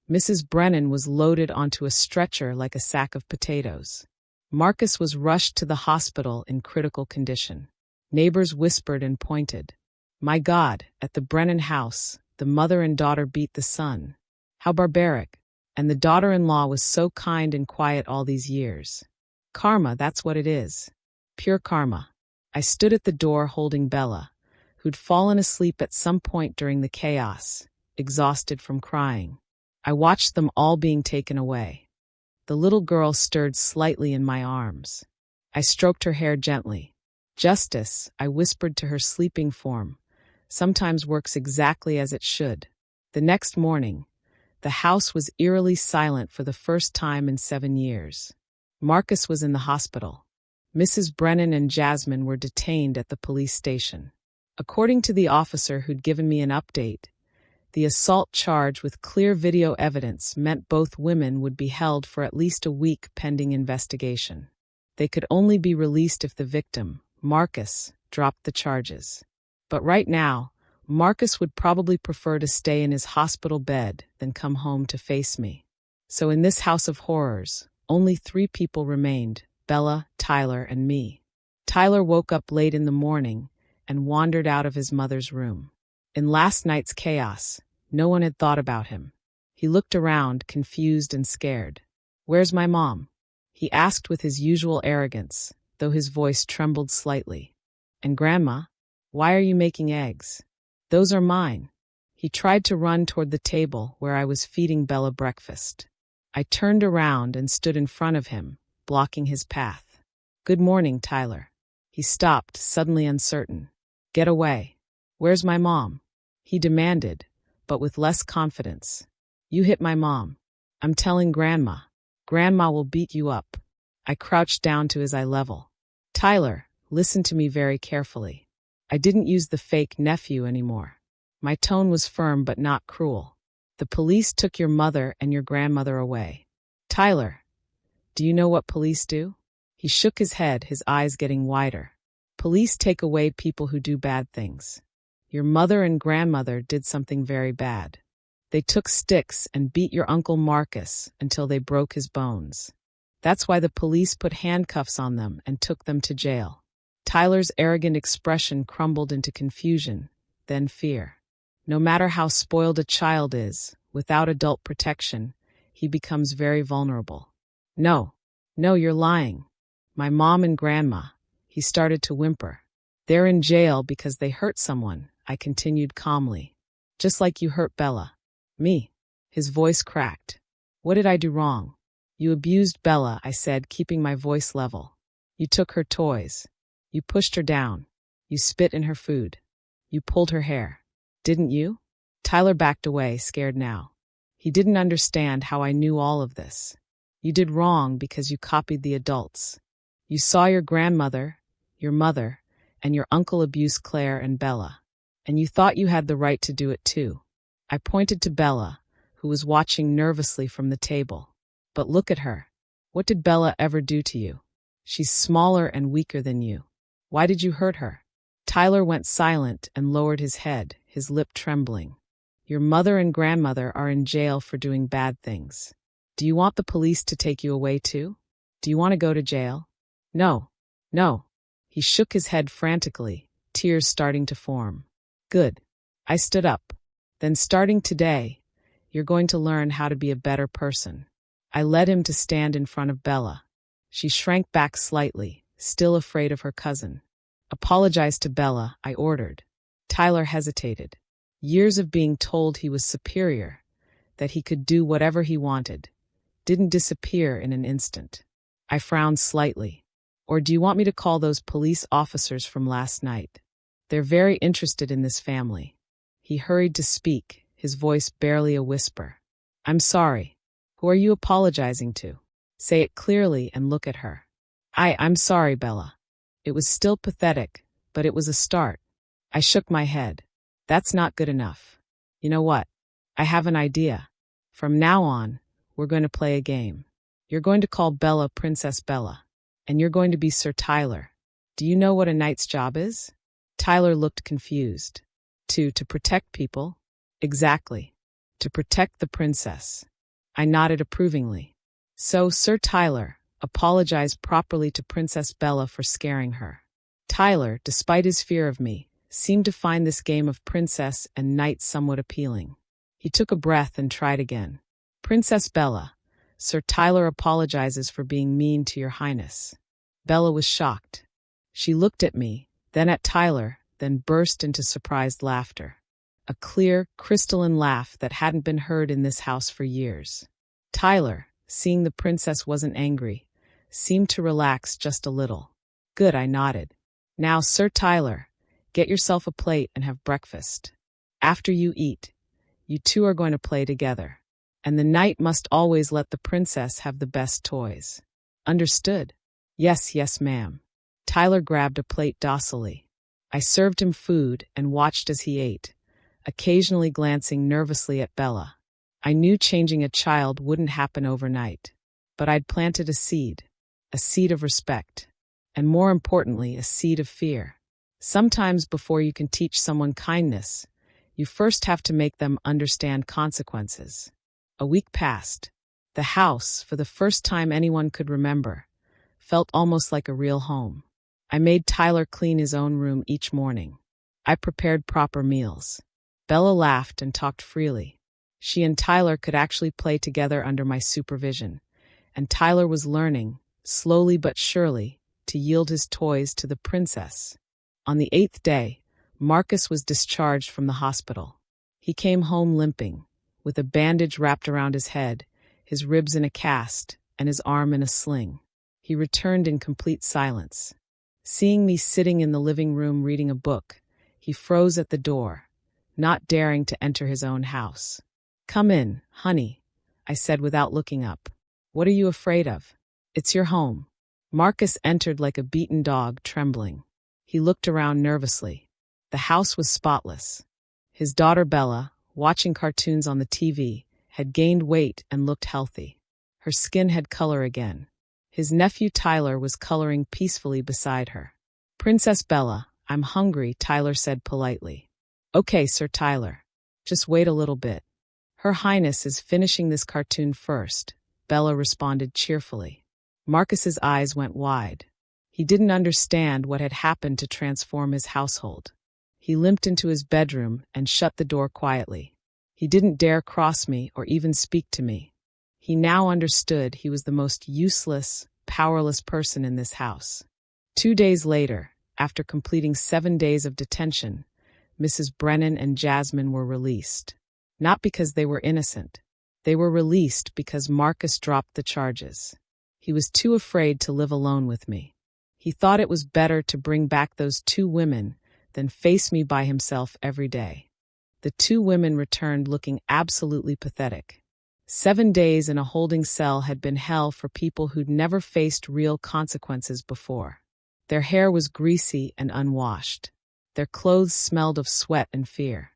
Mrs. Brennan was loaded onto a stretcher like a sack of potatoes. Marcus was rushed to the hospital in critical condition. Neighbors whispered and pointed. My God, at the Brennan house, the mother and daughter beat the son. How barbaric. And the daughter-in-law was so kind and quiet all these years. Karma, that's what it is. Pure karma. I stood at the door holding Bella, who'd fallen asleep at some point during the chaos, exhausted from crying. I watched them all being taken away. The little girl stirred slightly in my arms. I stroked her hair gently. Justice, I whispered to her sleeping form, sometimes works exactly as it should. The next morning, the house was eerily silent for the first time in 7 years. Marcus was in the hospital. Mrs. Brennan and Jasmine were detained at the police station. According to the officer who'd given me an update, the assault charge with clear video evidence meant both women would be held for at least a week pending investigation. They could only be released if the victim, Marcus, dropped the charges. But right now, Marcus would probably prefer to stay in his hospital bed than come home to face me. So in this house of horrors, only 3 people remained, Bella, Tyler, and me. Tyler woke up late in the morning and wandered out of his mother's room. In last night's chaos, no one had thought about him. He looked around, confused and scared. Where's my mom? He asked with his usual arrogance, though his voice trembled slightly. And Grandma? Why are you making eggs? Those are mine. He tried to run toward the table where I was feeding Bella breakfast. I turned around and stood in front of him, blocking his path. Good morning, Tyler. He stopped, suddenly uncertain. Get away. Where's my mom? He demanded, but with less confidence. You hit my mom. I'm telling Grandma. Grandma will beat you up. I crouched down to his eye level. Tyler, listen to me very carefully. I didn't use the fake nephew anymore. My tone was firm but not cruel. The police took your mother and your grandmother away. Tyler, do you know what police do? He shook his head, his eyes getting wider. Police take away people who do bad things. Your mother and grandmother did something very bad. They took sticks and beat your Uncle Marcus until they broke his bones. That's why the police put handcuffs on them and took them to jail. Tyler's arrogant expression crumbled into confusion, then fear. No matter how spoiled a child is, without adult protection, he becomes very vulnerable. No, you're lying. My mom and grandma. He started to whimper. They're in jail because they hurt someone, I continued calmly. Just like you hurt Bella. Me. His voice cracked. What did I do wrong? You abused Bella, I said, keeping my voice level. You took her toys. You pushed her down. You spit in her food. You pulled her hair. Didn't you? Tyler backed away, scared now. He didn't understand how I knew all of this. You did wrong because you copied the adults. You saw your grandmother, your mother, and your uncle abuse Claire and Bella. And you thought you had the right to do it too. I pointed to Bella, who was watching nervously from the table. But look at her. What did Bella ever do to you? She's smaller and weaker than you. Why did you hurt her? Tyler went silent and lowered his head, his lip trembling. Your mother and grandmother are in jail for doing bad things. Do you want the police to take you away too? Do you want to go to jail? No. No. He shook his head frantically, tears starting to form. Good. I stood up. Then starting today, you're going to learn how to be a better person. I led him to stand in front of Bella. She shrank back slightly, still afraid of her cousin. Apologize to Bella, I ordered. Tyler hesitated. Years of being told he was superior, that he could do whatever he wanted, didn't disappear in an instant. I frowned slightly. Or do you want me to call those police officers from last night? They're very interested in this family. He hurried to speak, his voice barely a whisper. I'm sorry. Who are you apologizing to? Say it clearly and look at her. I'm sorry, Bella. It was still pathetic, but it was a start. I shook my head. That's not good enough. You know what? I have an idea. From now on, we're going to play a game. You're going to call Bella Princess Bella, and you're going to be Sir Tyler. Do you know what a knight's job is? Tyler looked confused. To protect people? Exactly. To protect the princess. I nodded approvingly. So, Sir Tyler, apologize properly to Princess Bella for scaring her. Tyler, despite his fear of me, seemed to find this game of princess and knight somewhat appealing. He took a breath and tried again. Princess Bella, Sir Tyler apologizes for being mean to your highness. Bella was shocked. She looked at me, then at Tyler, then burst into surprised laughter. A clear, crystalline laugh that hadn't been heard in this house for years. Tyler, seeing the princess wasn't angry, seemed to relax just a little. Good, I nodded. Now, Sir Tyler, get yourself a plate and have breakfast. After you eat, you two are going to play together. And the knight must always let the princess have the best toys. Understood? Yes, ma'am. Tyler grabbed a plate docilely. I served him food and watched as he ate, occasionally glancing nervously at Bella. I knew changing a child wouldn't happen overnight, but I'd planted a seed of respect, and more importantly, a seed of fear. Sometimes before you can teach someone kindness, you first have to make them understand consequences. A week passed. The house, for the first time anyone could remember, felt almost like a real home. I made Tyler clean his own room each morning. I prepared proper meals. Bella laughed and talked freely. She and Tyler could actually play together under my supervision, and Tyler was learning, slowly but surely, to yield his toys to the princess. On the 8th day, Marcus was discharged from the hospital. He came home limping, with a bandage wrapped around his head, his ribs in a cast, and his arm in a sling. He returned in complete silence. Seeing me sitting in the living room reading a book, he froze at the door, not daring to enter his own house. Come in, honey, I said without looking up. What are you afraid of? It's your home. Marcus entered like a beaten dog, trembling. He looked around nervously. The house was spotless. His daughter Bella, watching cartoons on the TV, had gained weight and looked healthy. Her skin had color again. His nephew Tyler was coloring peacefully beside her. Princess Bella, I'm hungry, Tyler said politely. Okay, Sir Tyler. Just wait a little bit. Her Highness is finishing this cartoon first, Bella responded cheerfully. Marcus's eyes went wide. He didn't understand what had happened to transform his household. He limped into his bedroom and shut the door quietly. He didn't dare cross me or even speak to me. He now understood he was the most useless, powerless person in this house. 2 days later, after completing 7 days of detention, Mrs. Brennan and Jasmine were released. Not because they were innocent. They were released because Marcus dropped the charges. He was too afraid to live alone with me. He thought it was better to bring back those 2 women than face me by himself every day. The 2 women returned looking absolutely pathetic. 7 days in a holding cell had been hell for people who'd never faced real consequences before. Their hair was greasy and unwashed. Their clothes smelled of sweat and fear.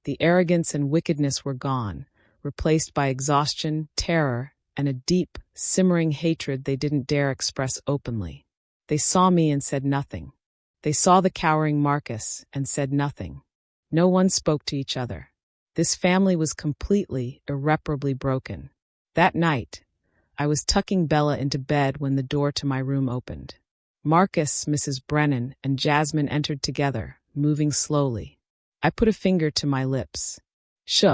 The arrogance and wickedness were gone, replaced by exhaustion, terror, and a deep, simmering hatred they didn't dare express openly. They saw me and said nothing. They saw the cowering Marcus and said nothing. No one spoke to each other. This family was completely, irreparably broken. That night, I was tucking Bella into bed when the door to my room opened. Marcus, Mrs. Brennan, and Jasmine entered together, moving slowly. I put a finger to my lips. Shh,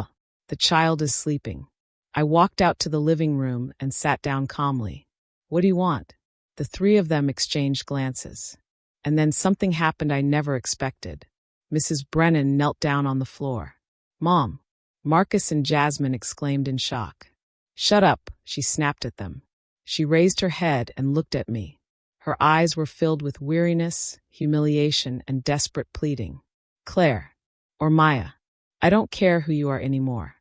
the child is sleeping. I walked out to the living room and sat down calmly. What do you want? The three of them exchanged glances. And then something happened I never expected. Mrs. Brennan knelt down on the floor. Mom! Marcus and Jasmine exclaimed in shock. Shut up, she snapped at them. She raised her head and looked at me. Her eyes were filled with weariness, humiliation, and desperate pleading. Claire, or Maya, I don't care who you are anymore.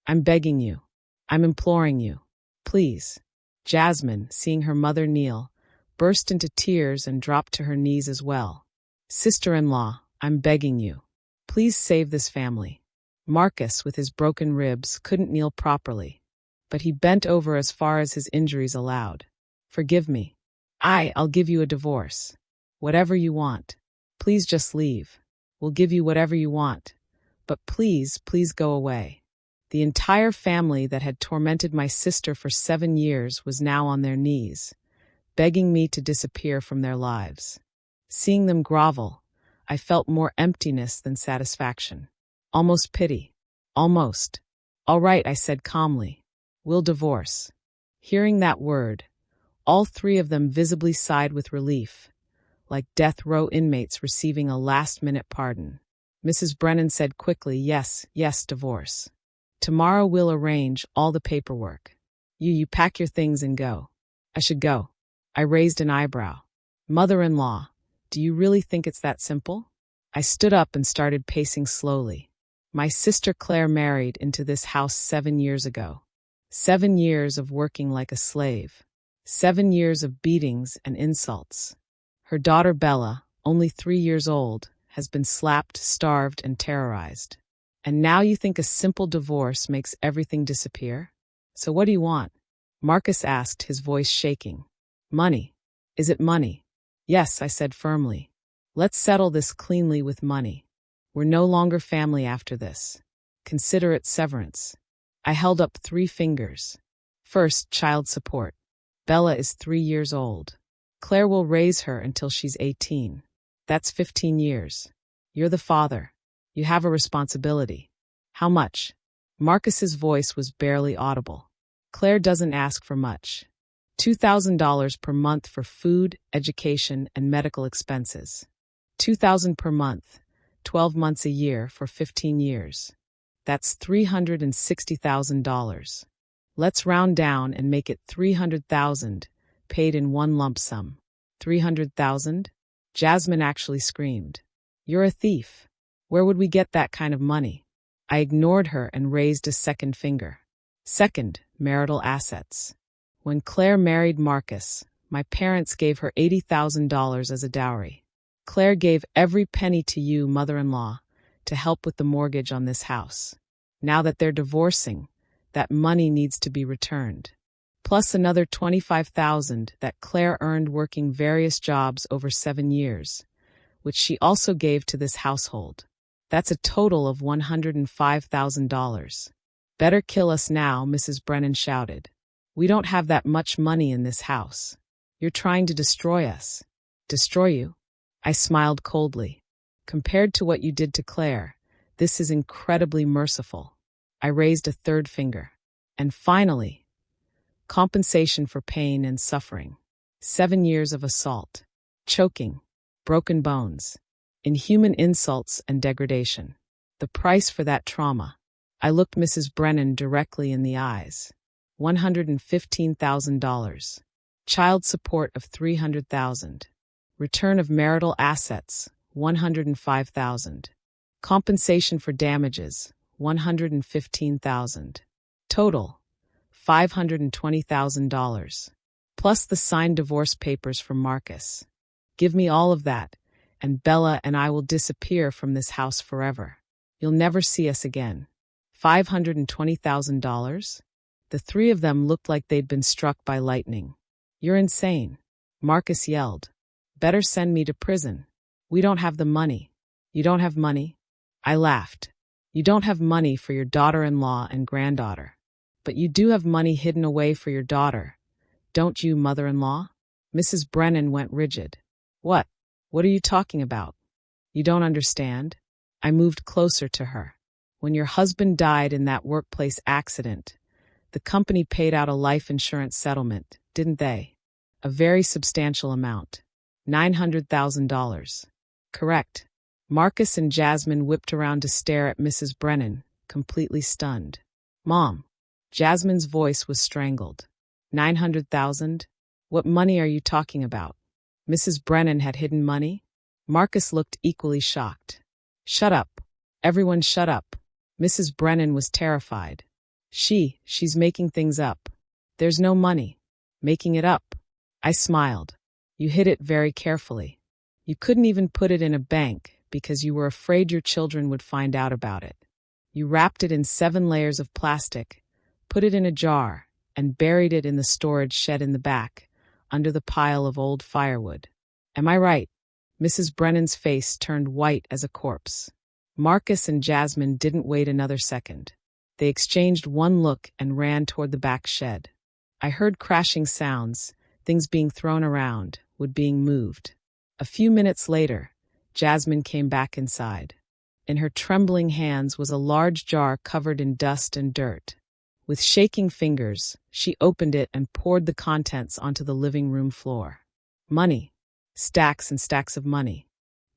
I'm begging you. I'm imploring you. Please. Jasmine, seeing her mother kneel, burst into tears and dropped to her knees as well. Sister-in-law, I'm begging you. Please save this family. Marcus, with his broken ribs, couldn't kneel properly, but he bent over as far as his injuries allowed. Forgive me. I'll give you a divorce. Whatever you want. Please just leave. We'll give you whatever you want. But please, please go away. The entire family that had tormented my sister for 7 years was now on their knees, begging me to disappear from their lives. Seeing them grovel, I felt more emptiness than satisfaction. Almost pity. Almost. All right, I said calmly. We'll divorce. Hearing that word, all three of them visibly sighed with relief, like death row inmates receiving a last-minute pardon. Mrs. Brennan said quickly, yes, divorce. Tomorrow we'll arrange all the paperwork. You pack your things and go. I should go. I raised an eyebrow. Mother-in-law, do you really think it's that simple? I stood up and started pacing slowly. My sister Claire married into this house 7 years ago. 7 years of working like a slave. 7 years of beatings and insults. Her daughter Bella, only 3 years old, has been slapped, starved, and terrorized. And now you think a simple divorce makes everything disappear? So what do you want? Marcus asked, his voice shaking. Money. Is it money? Yes, I said firmly. Let's settle this cleanly with money. We're no longer family after this. Consider it severance. I held up 3 fingers. First, child support. Bella is 3 years old. Claire will raise her until she's 18. That's 15 years. You're the father. You have a responsibility. How much? Marcus's voice was barely audible. Claire doesn't ask for much. $2,000 per month for food, education, and medical expenses. $2,000 per month, 12 months a year for 15 years. That's $360,000. Let's round down and make it $300,000, paid in one lump sum. $300,000? Jasmine actually screamed. You're a thief. Where would we get that kind of money? I ignored her and raised a second finger. Second, marital assets. When Claire married Marcus, my parents gave her $80,000 as a dowry. Claire gave every penny to you, mother-in-law, to help with the mortgage on this house. Now that they're divorcing, that money needs to be returned. Plus another $25,000 that Claire earned working various jobs over 7 years, which she also gave to this household. That's a total of $105,000. Better kill us now, Mrs. Brennan shouted. We don't have that much money in this house. You're trying to destroy us. Destroy you? I smiled coldly. Compared to what you did to Claire, this is incredibly merciful. I raised a third finger. And finally, compensation for pain and suffering. 7 years of assault, choking, broken bones, inhuman insults and degradation. The price for that trauma. I looked Mrs. Brennan directly in the eyes. $115,000. Child support of $300,000. Return of marital assets, $105,000. Compensation for damages, $115,000. Total, $520,000. Plus the signed divorce papers from Marcus. Give me all of that, and Bella and I will disappear from this house forever. You'll never see us again. $520,000? The three of them looked like they'd been struck by lightning. You're insane, Marcus yelled. Better send me to prison. We don't have the money. You don't have money? I laughed. You don't have money for your daughter-in-law and granddaughter. But you do have money hidden away for your daughter. Don't you, mother-in-law? Mrs. Brennan went rigid. What? What are you talking about? You don't understand? I moved closer to her. When your husband died in that workplace accident, the company paid out a life insurance settlement, didn't they? A very substantial amount. $900,000. Correct. Marcus and Jasmine whipped around to stare at Mrs. Brennan, completely stunned. Mom. Jasmine's voice was strangled. 900,000? What money are you talking about? Mrs. Brennan had hidden money? Marcus looked equally shocked. Shut up. Everyone shut up. Mrs. Brennan was terrified. She's making things up. There's no money. Making it up. I smiled. You hid it very carefully. You couldn't even put it in a bank because you were afraid your children would find out about it. You wrapped it in 7 layers of plastic, put it in a jar, and buried it in the storage shed in the back, under the pile of old firewood. Am I right? Mrs. Brennan's face turned white as a corpse. Marcus and Jasmine didn't wait another second. They exchanged one look and ran toward the back shed. I heard crashing sounds, things being thrown around, wood being moved. A few minutes later, Jasmine came back inside. In her trembling hands was a large jar covered in dust and dirt. With shaking fingers, she opened it and poured the contents onto the living room floor. Money. Stacks and stacks of money.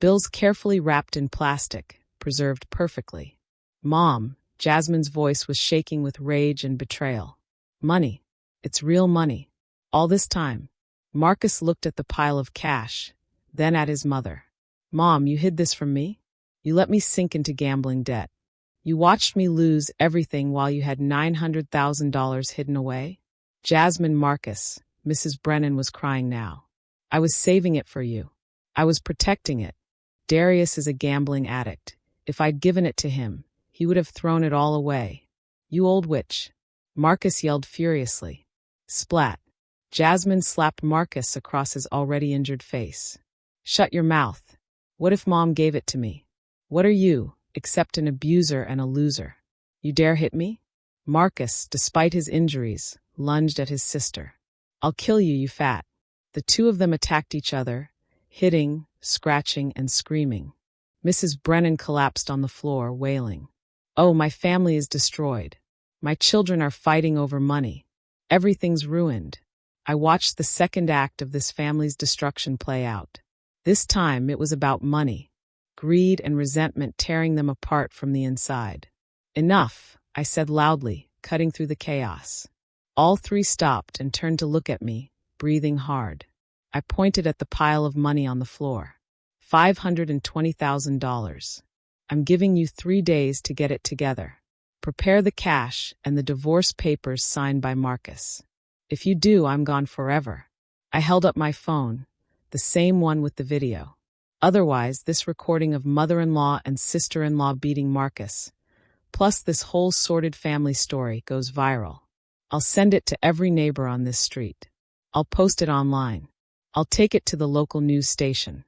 Bills carefully wrapped in plastic, preserved perfectly. Mom, Jasmine's voice was shaking with rage and betrayal. Money. It's real money. All this time. Marcus looked at the pile of cash, then at his mother. Mom, you hid this from me? You let me sink into gambling debt. You watched me lose everything while you had $900,000 hidden away? Jasmine, Marcus, Mrs. Brennan was crying now. I was saving it for you. I was protecting it. Darius is a gambling addict. If I'd given it to him, he would have thrown it all away. You old witch. Marcus yelled furiously. Splat. Jasmine slapped Marcus across his already injured face. Shut your mouth. What if Mom gave it to me? What are you, except an abuser and a loser? You dare hit me? Marcus, despite his injuries, lunged at his sister. I'll kill you, you fat. The two of them attacked each other, hitting, scratching, and screaming. Mrs. Brennan collapsed on the floor, wailing. Oh, my family is destroyed. My children are fighting over money. Everything's ruined. I watched the second act of this family's destruction play out. This time it was about money, greed and resentment tearing them apart from the inside. Enough, I said loudly, cutting through the chaos. All three stopped and turned to look at me, breathing hard. I pointed at the pile of money on the floor. $520,000. I'm giving you 3 days to get it together. Prepare the cash and the divorce papers signed by Marcus. If you do, I'm gone forever. I held up my phone, the same one with the video. Otherwise, this recording of mother-in-law and sister-in-law beating Marcus, plus this whole sordid family story, goes viral. I'll send it to every neighbor on this street. I'll post it online. I'll take it to the local news station.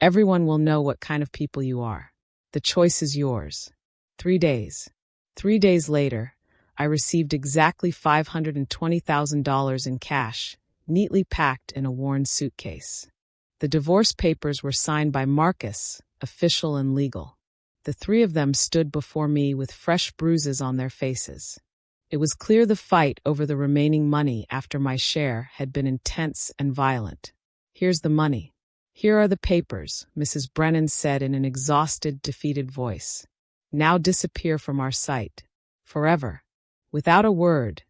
Everyone will know what kind of people you are. The choice is yours. 3 days. 3 days later, I received exactly $520,000 in cash, neatly packed in a worn suitcase. The divorce papers were signed by Marcus, official and legal. The three of them stood before me with fresh bruises on their faces. It was clear the fight over the remaining money after my share had been intense and violent. Here's the money. Here are the papers, Mrs. Brennan said in an exhausted, defeated voice. Now disappear from our sight. Forever. Without a word,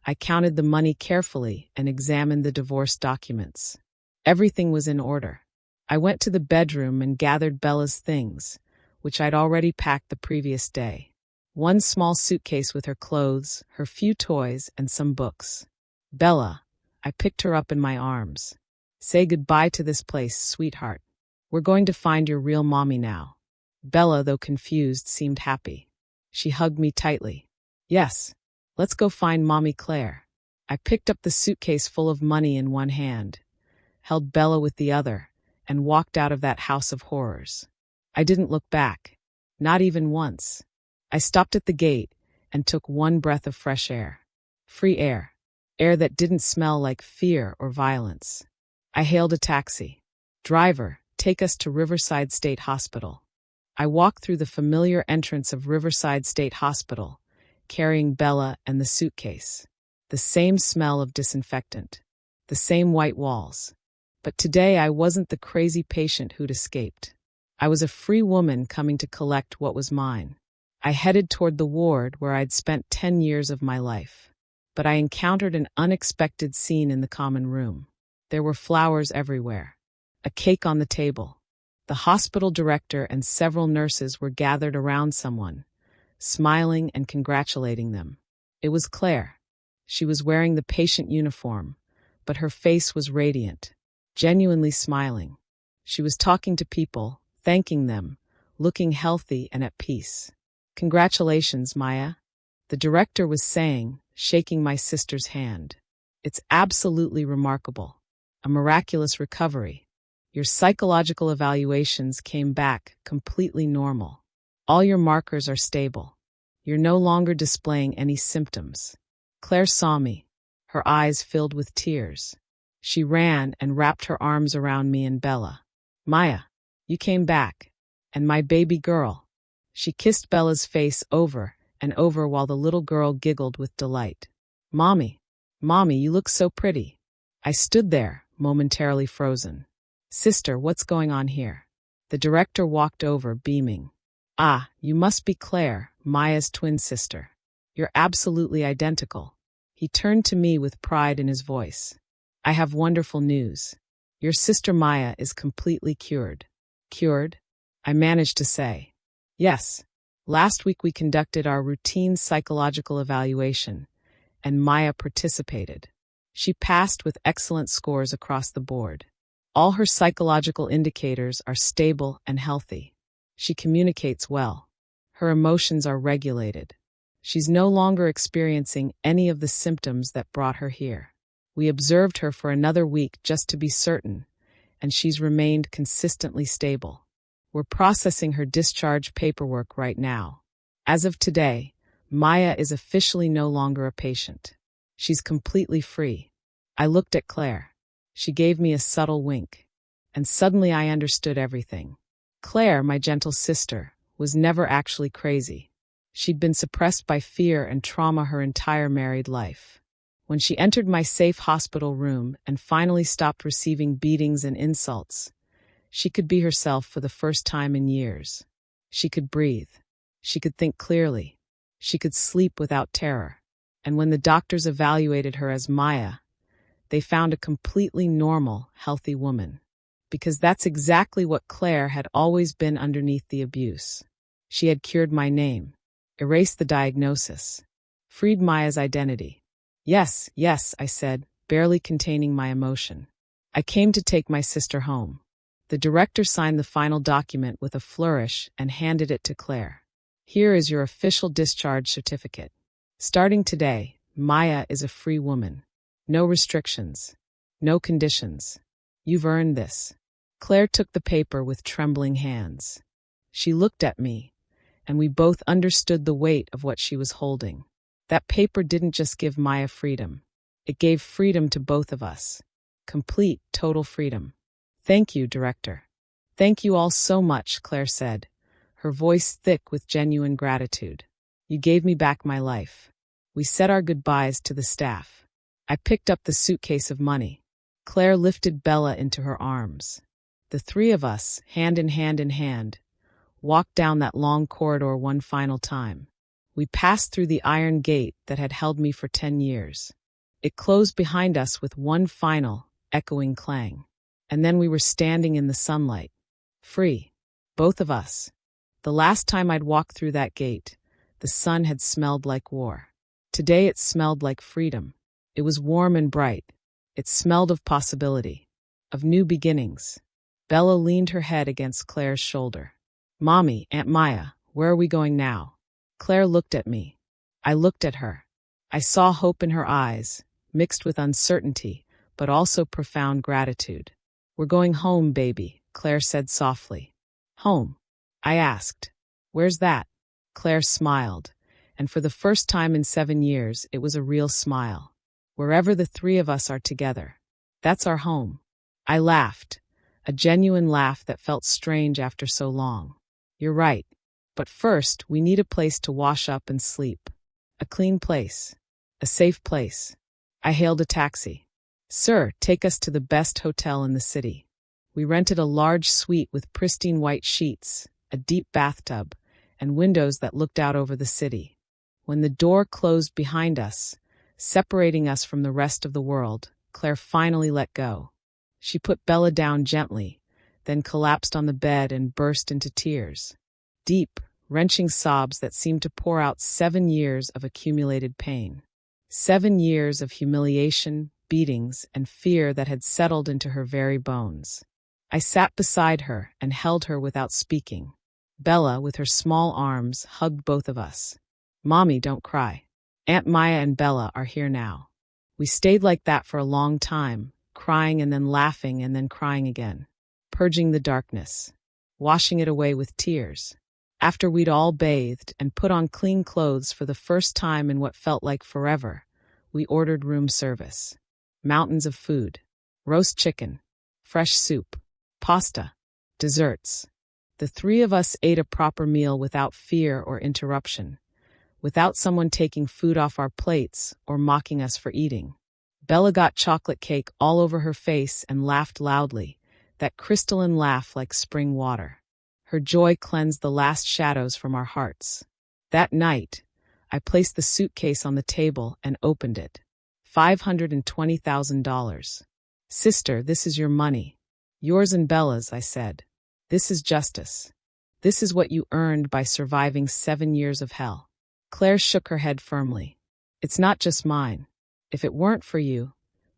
I counted the money carefully and examined the divorce documents. Everything was in order. I went to the bedroom and gathered Bella's things, which I'd already packed the previous day. One small suitcase with her clothes, her few toys, and some books. Bella, I picked her up in my arms. Say goodbye to this place, sweetheart. We're going to find your real mommy now. Bella, though confused, seemed happy. She hugged me tightly. Yes, let's go find Mommy Claire. I picked up the suitcase full of money in one hand, held Bella with the other, and walked out of that house of horrors. I didn't look back, not even once. I stopped at the gate and took one breath of fresh air. Free air. Air that didn't smell like fear or violence. I hailed a taxi. Driver, take us to Riverside State Hospital. I walked through the familiar entrance of Riverside State Hospital, carrying Bella and the suitcase. The same smell of disinfectant. The same white walls. But today I wasn't the crazy patient who'd escaped. I was a free woman coming to collect what was mine. I headed toward the ward where I'd spent 10 years of my life. But I encountered an unexpected scene in the common room. There were flowers everywhere. A cake on the table. The hospital director and several nurses were gathered around someone, smiling and congratulating them. It was Claire. She was wearing the patient uniform, but her face was radiant, genuinely smiling. She was talking to people, thanking them, looking healthy and at peace. Congratulations, Maya, the director was saying, shaking my sister's hand. It's absolutely remarkable. A miraculous recovery. Your psychological evaluations came back completely normal. All your markers are stable. You're no longer displaying any symptoms. Claire saw me. Her eyes filled with tears. She ran and wrapped her arms around me and Bella. Maya, you came back. And my baby girl. She kissed Bella's face over and over while the little girl giggled with delight. Mommy, you look so pretty. I stood there, momentarily frozen. Sister, what's going on here? The director walked over, beaming. Ah, you must be Claire, Maya's twin sister. You're absolutely identical. He turned to me with pride in his voice. I have wonderful news. Your sister Maya is completely cured. Cured? I managed to say. Yes. Last week we conducted our routine psychological evaluation, and Maya participated. She passed with excellent scores across the board. All her psychological indicators are stable and healthy. She communicates well. Her emotions are regulated. She's no longer experiencing any of the symptoms that brought her here. We observed her for another week just to be certain, and she's remained consistently stable. We're processing her discharge paperwork right now. As of today, Maya is officially no longer a patient. She's completely free. I looked at Claire. She gave me a subtle wink. And suddenly I understood everything. Claire, my gentle sister, was never actually crazy. She'd been suppressed by fear and trauma her entire married life. When she entered my safe hospital room and finally stopped receiving beatings and insults, she could be herself for the first time in years. She could breathe. She could think clearly. She could sleep without terror. And when the doctors evaluated her as Maya, they found a completely normal, healthy woman. Because that's exactly what Claire had always been underneath the abuse. She had cured my name, erased the diagnosis, freed Maya's identity. Yes, I said, barely containing my emotion. I came to take my sister home. The director signed the final document with a flourish and handed it to Claire. Here is your official discharge certificate. Starting today, Maya is a free woman. No restrictions. No conditions. You've earned this. Claire took the paper with trembling hands. She looked at me, and we both understood the weight of what she was holding. That paper didn't just give Maya freedom. It gave freedom to both of us. Complete, total freedom. Thank you, Director. Thank you all so much, Claire said, her voice thick with genuine gratitude. You gave me back my life. We said our goodbyes to the staff. I picked up the suitcase of money. Claire lifted Bella into her arms. The three of us, hand in hand, walked down that long corridor one final time. We passed through the iron gate that had held me for 10 years. It closed behind us with one final, echoing clang. And then we were standing in the sunlight. Free. Both of us. The last time I'd walked through that gate, the sun had smelled like war. Today it smelled like freedom. It was warm and bright. It smelled of possibility, of new beginnings. Bella leaned her head against Claire's shoulder. Mommy, Aunt Maya, where are we going now? Claire looked at me. I looked at her. I saw hope in her eyes, mixed with uncertainty, but also profound gratitude. We're going home, baby, Claire said softly. Home? I asked. Where's that? Claire smiled, and for the first time in 7 years, it was a real smile. Wherever the three of us are together. That's our home. I laughed, a genuine laugh that felt strange after so long. You're right. But first, we need a place to wash up and sleep. A clean place. A safe place. I hailed a taxi. Sir, take us to the best hotel in the city. We rented a large suite with pristine white sheets, a deep bathtub, and windows that looked out over the city. When the door closed behind us, separating us from the rest of the world, Claire finally let go. She put Bella down gently, then collapsed on the bed and burst into tears. Deep, wrenching sobs that seemed to pour out 7 years of accumulated pain. 7 years of humiliation, beatings, and fear that had settled into her very bones. I sat beside her and held her without speaking. Bella, with her small arms, hugged both of us. Mommy, don't cry. Aunt Maya and Bella are here now. We stayed like that for a long time, crying and then laughing and then crying again, purging the darkness, washing it away with tears. After we'd all bathed and put on clean clothes for the first time in what felt like forever, we ordered room service. Mountains of food, roast chicken, fresh soup, pasta, desserts. The three of us ate a proper meal without fear or interruption, without someone taking food off our plates or mocking us for eating. Bella got chocolate cake all over her face and laughed loudly, that crystalline laugh like spring water. Her joy cleansed the last shadows from our hearts. That night, I placed the suitcase on the table and opened it. $520,000. Sister, this is your money. Yours and Bella's, I said. This is justice. This is what you earned by surviving 7 years of hell. Claire shook her head firmly. It's not just mine. If it weren't for you,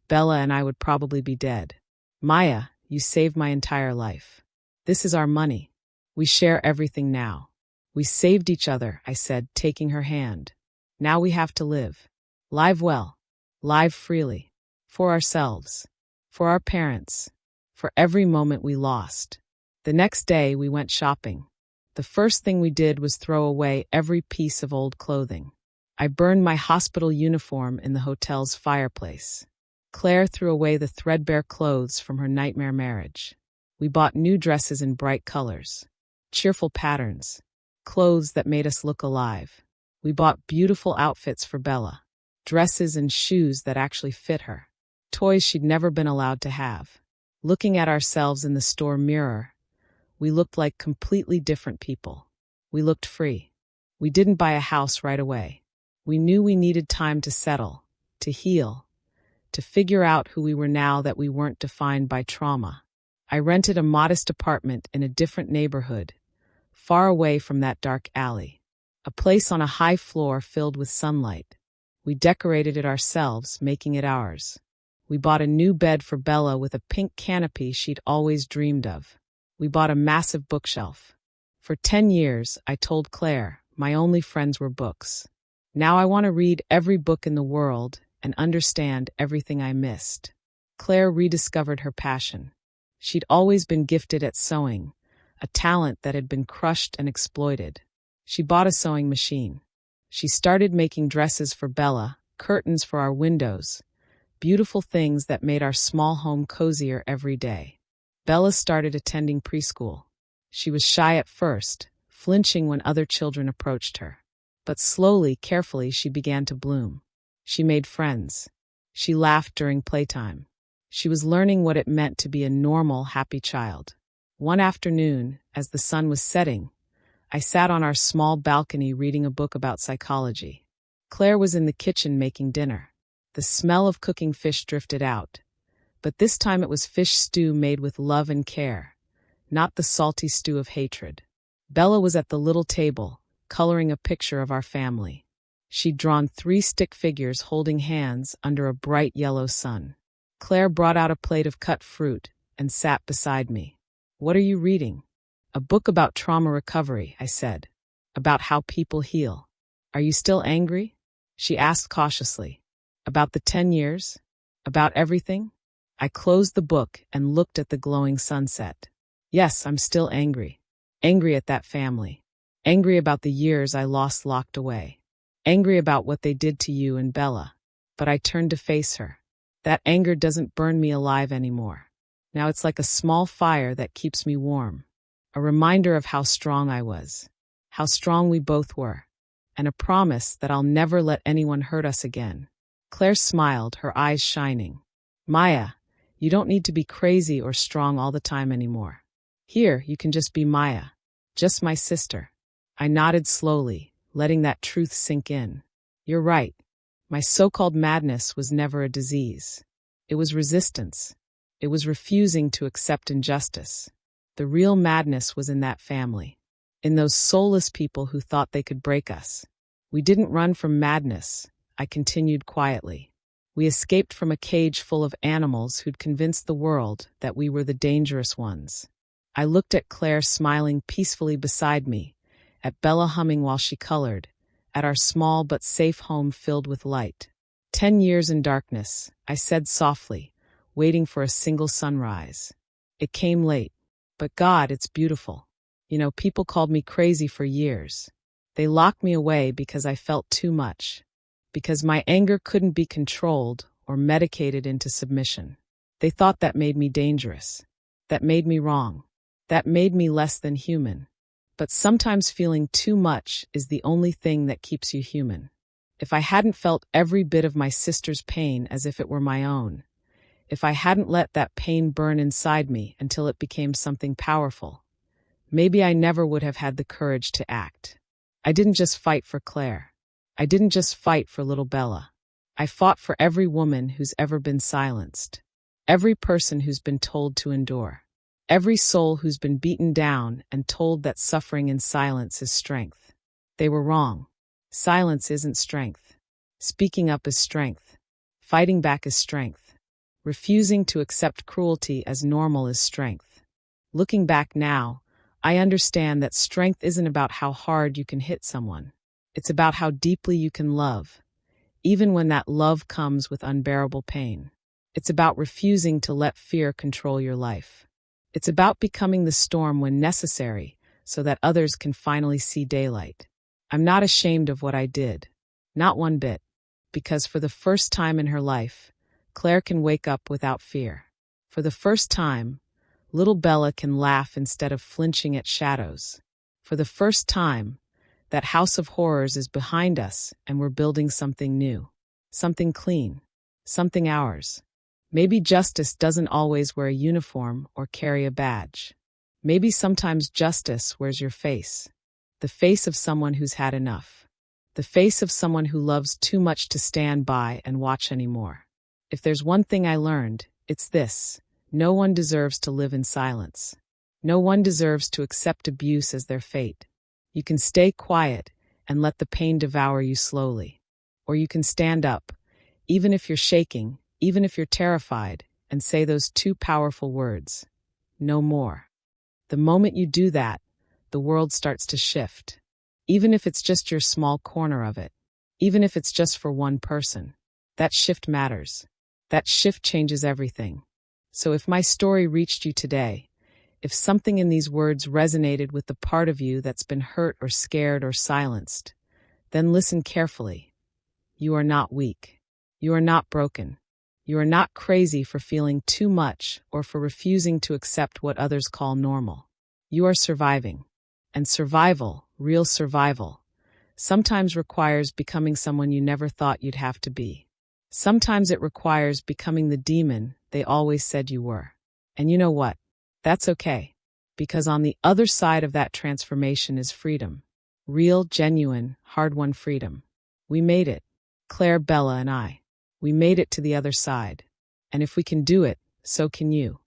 Bella and I would probably be dead. Maya, you saved my entire life. This is our money. We share everything now. We saved each other, I said, taking her hand. Now we have to live. Live well. Live freely. For ourselves. For our parents. For every moment we lost. The next day we went shopping. The first thing we did was throw away every piece of old clothing. I burned my hospital uniform in the hotel's fireplace. Claire threw away the threadbare clothes from her nightmare marriage. We bought new dresses in bright colors. Cheerful patterns. Clothes that made us look alive. We bought beautiful outfits for Bella. Dresses and shoes that actually fit her. Toys she'd never been allowed to have. Looking at ourselves in the store mirror, we looked like completely different people. We looked free. We didn't buy a house right away. We knew we needed time to settle, to heal, to figure out who we were now that we weren't defined by trauma. I rented a modest apartment in a different neighborhood, far away from that dark alley. A place on a high floor filled with sunlight. We decorated it ourselves, making it ours. We bought a new bed for Bella with a pink canopy she'd always dreamed of. We bought a massive bookshelf. For 10 years, I told Claire, my only friends were books. Now I want to read every book in the world and understand everything I missed. Claire rediscovered her passion. She'd always been gifted at sewing, a talent that had been crushed and exploited. She bought a sewing machine. She started making dresses for Bella, curtains for our windows, beautiful things that made our small home cozier every day. Bella started attending preschool. She was shy at first, flinching when other children approached her. But slowly, carefully, she began to bloom. She made friends. She laughed during playtime. She was learning what it meant to be a normal, happy child. One afternoon, as the sun was setting, I sat on our small balcony reading a book about psychology. Claire was in the kitchen making dinner. The smell of cooking fish drifted out. But this time it was fish stew made with love and care, not the salty stew of hatred. Bella was at the little table, coloring a picture of our family. She'd drawn 3 stick figures holding hands under a bright yellow sun. Claire brought out a plate of cut fruit and sat beside me. What are you reading? A book about trauma recovery, I said. About how people heal. Are you still angry? She asked cautiously. About the 10 years? About everything? I closed the book and looked at the glowing sunset. Yes, I'm still angry. Angry at that family. Angry about the years I lost locked away. Angry about what they did to you and Bella. But I turned to face her. That anger doesn't burn me alive anymore. Now it's like a small fire that keeps me warm. A reminder of how strong I was. How strong we both were. And a promise that I'll never let anyone hurt us again. Claire smiled, her eyes shining. Maya, you don't need to be crazy or strong all the time anymore. Here, you can just be Maya. Just my sister. I nodded slowly, letting that truth sink in. You're right. My so-called madness was never a disease. It was resistance. It was refusing to accept injustice. The real madness was in that family. In those soulless people who thought they could break us. We didn't run from madness, I continued quietly. We escaped from a cage full of animals who'd convinced the world that we were the dangerous ones. I looked at Claire smiling peacefully beside me, at Bella humming while she colored, at our small but safe home filled with light. 10 years in darkness, I said softly, waiting for a single sunrise. It came late, but God, it's beautiful. You know, people called me crazy for years. They locked me away because I felt too much. Because my anger couldn't be controlled or medicated into submission. They thought that made me dangerous. That made me wrong. That made me less than human. But sometimes feeling too much is the only thing that keeps you human. If I hadn't felt every bit of my sister's pain as if it were my own, if I hadn't let that pain burn inside me until it became something powerful, maybe I never would have had the courage to act. I didn't just fight for Claire. I didn't just fight for little Bella. I fought for every woman who's ever been silenced. Every person who's been told to endure. Every soul who's been beaten down and told that suffering in silence is strength. They were wrong. Silence isn't strength. Speaking up is strength. Fighting back is strength. Refusing to accept cruelty as normal is strength. Looking back now, I understand that strength isn't about how hard you can hit someone. It's about how deeply you can love, even when that love comes with unbearable pain. It's about refusing to let fear control your life. It's about becoming the storm when necessary so that others can finally see daylight. I'm not ashamed of what I did. Not one bit. Because for the first time in her life, Claire can wake up without fear. For the first time, little Bella can laugh instead of flinching at shadows. For the first time, that house of horrors is behind us and we're building something new. Something clean. Something ours. Maybe justice doesn't always wear a uniform or carry a badge. Maybe sometimes justice wears your face. The face of someone who's had enough. The face of someone who loves too much to stand by and watch anymore. If there's one thing I learned, it's this. No one deserves to live in silence. No one deserves to accept abuse as their fate. You can stay quiet and let the pain devour you slowly. Or you can stand up, even if you're shaking, even if you're terrified, and say those two powerful words. No more. The moment you do that, the world starts to shift. Even if it's just your small corner of it. Even if it's just for one person. That shift matters. That shift changes everything. So if my story reached you today, if something in these words resonated with the part of you that's been hurt or scared or silenced, then listen carefully. You are not weak. You are not broken. You are not crazy for feeling too much or for refusing to accept what others call normal. You are surviving. And survival, real survival, sometimes requires becoming someone you never thought you'd have to be. Sometimes it requires becoming the demon they always said you were. And you know what? That's okay. Because on the other side of that transformation is freedom. Real, genuine, hard-won freedom. We made it. Claire, Bella, and I. We made it to the other side. And if we can do it, so can you.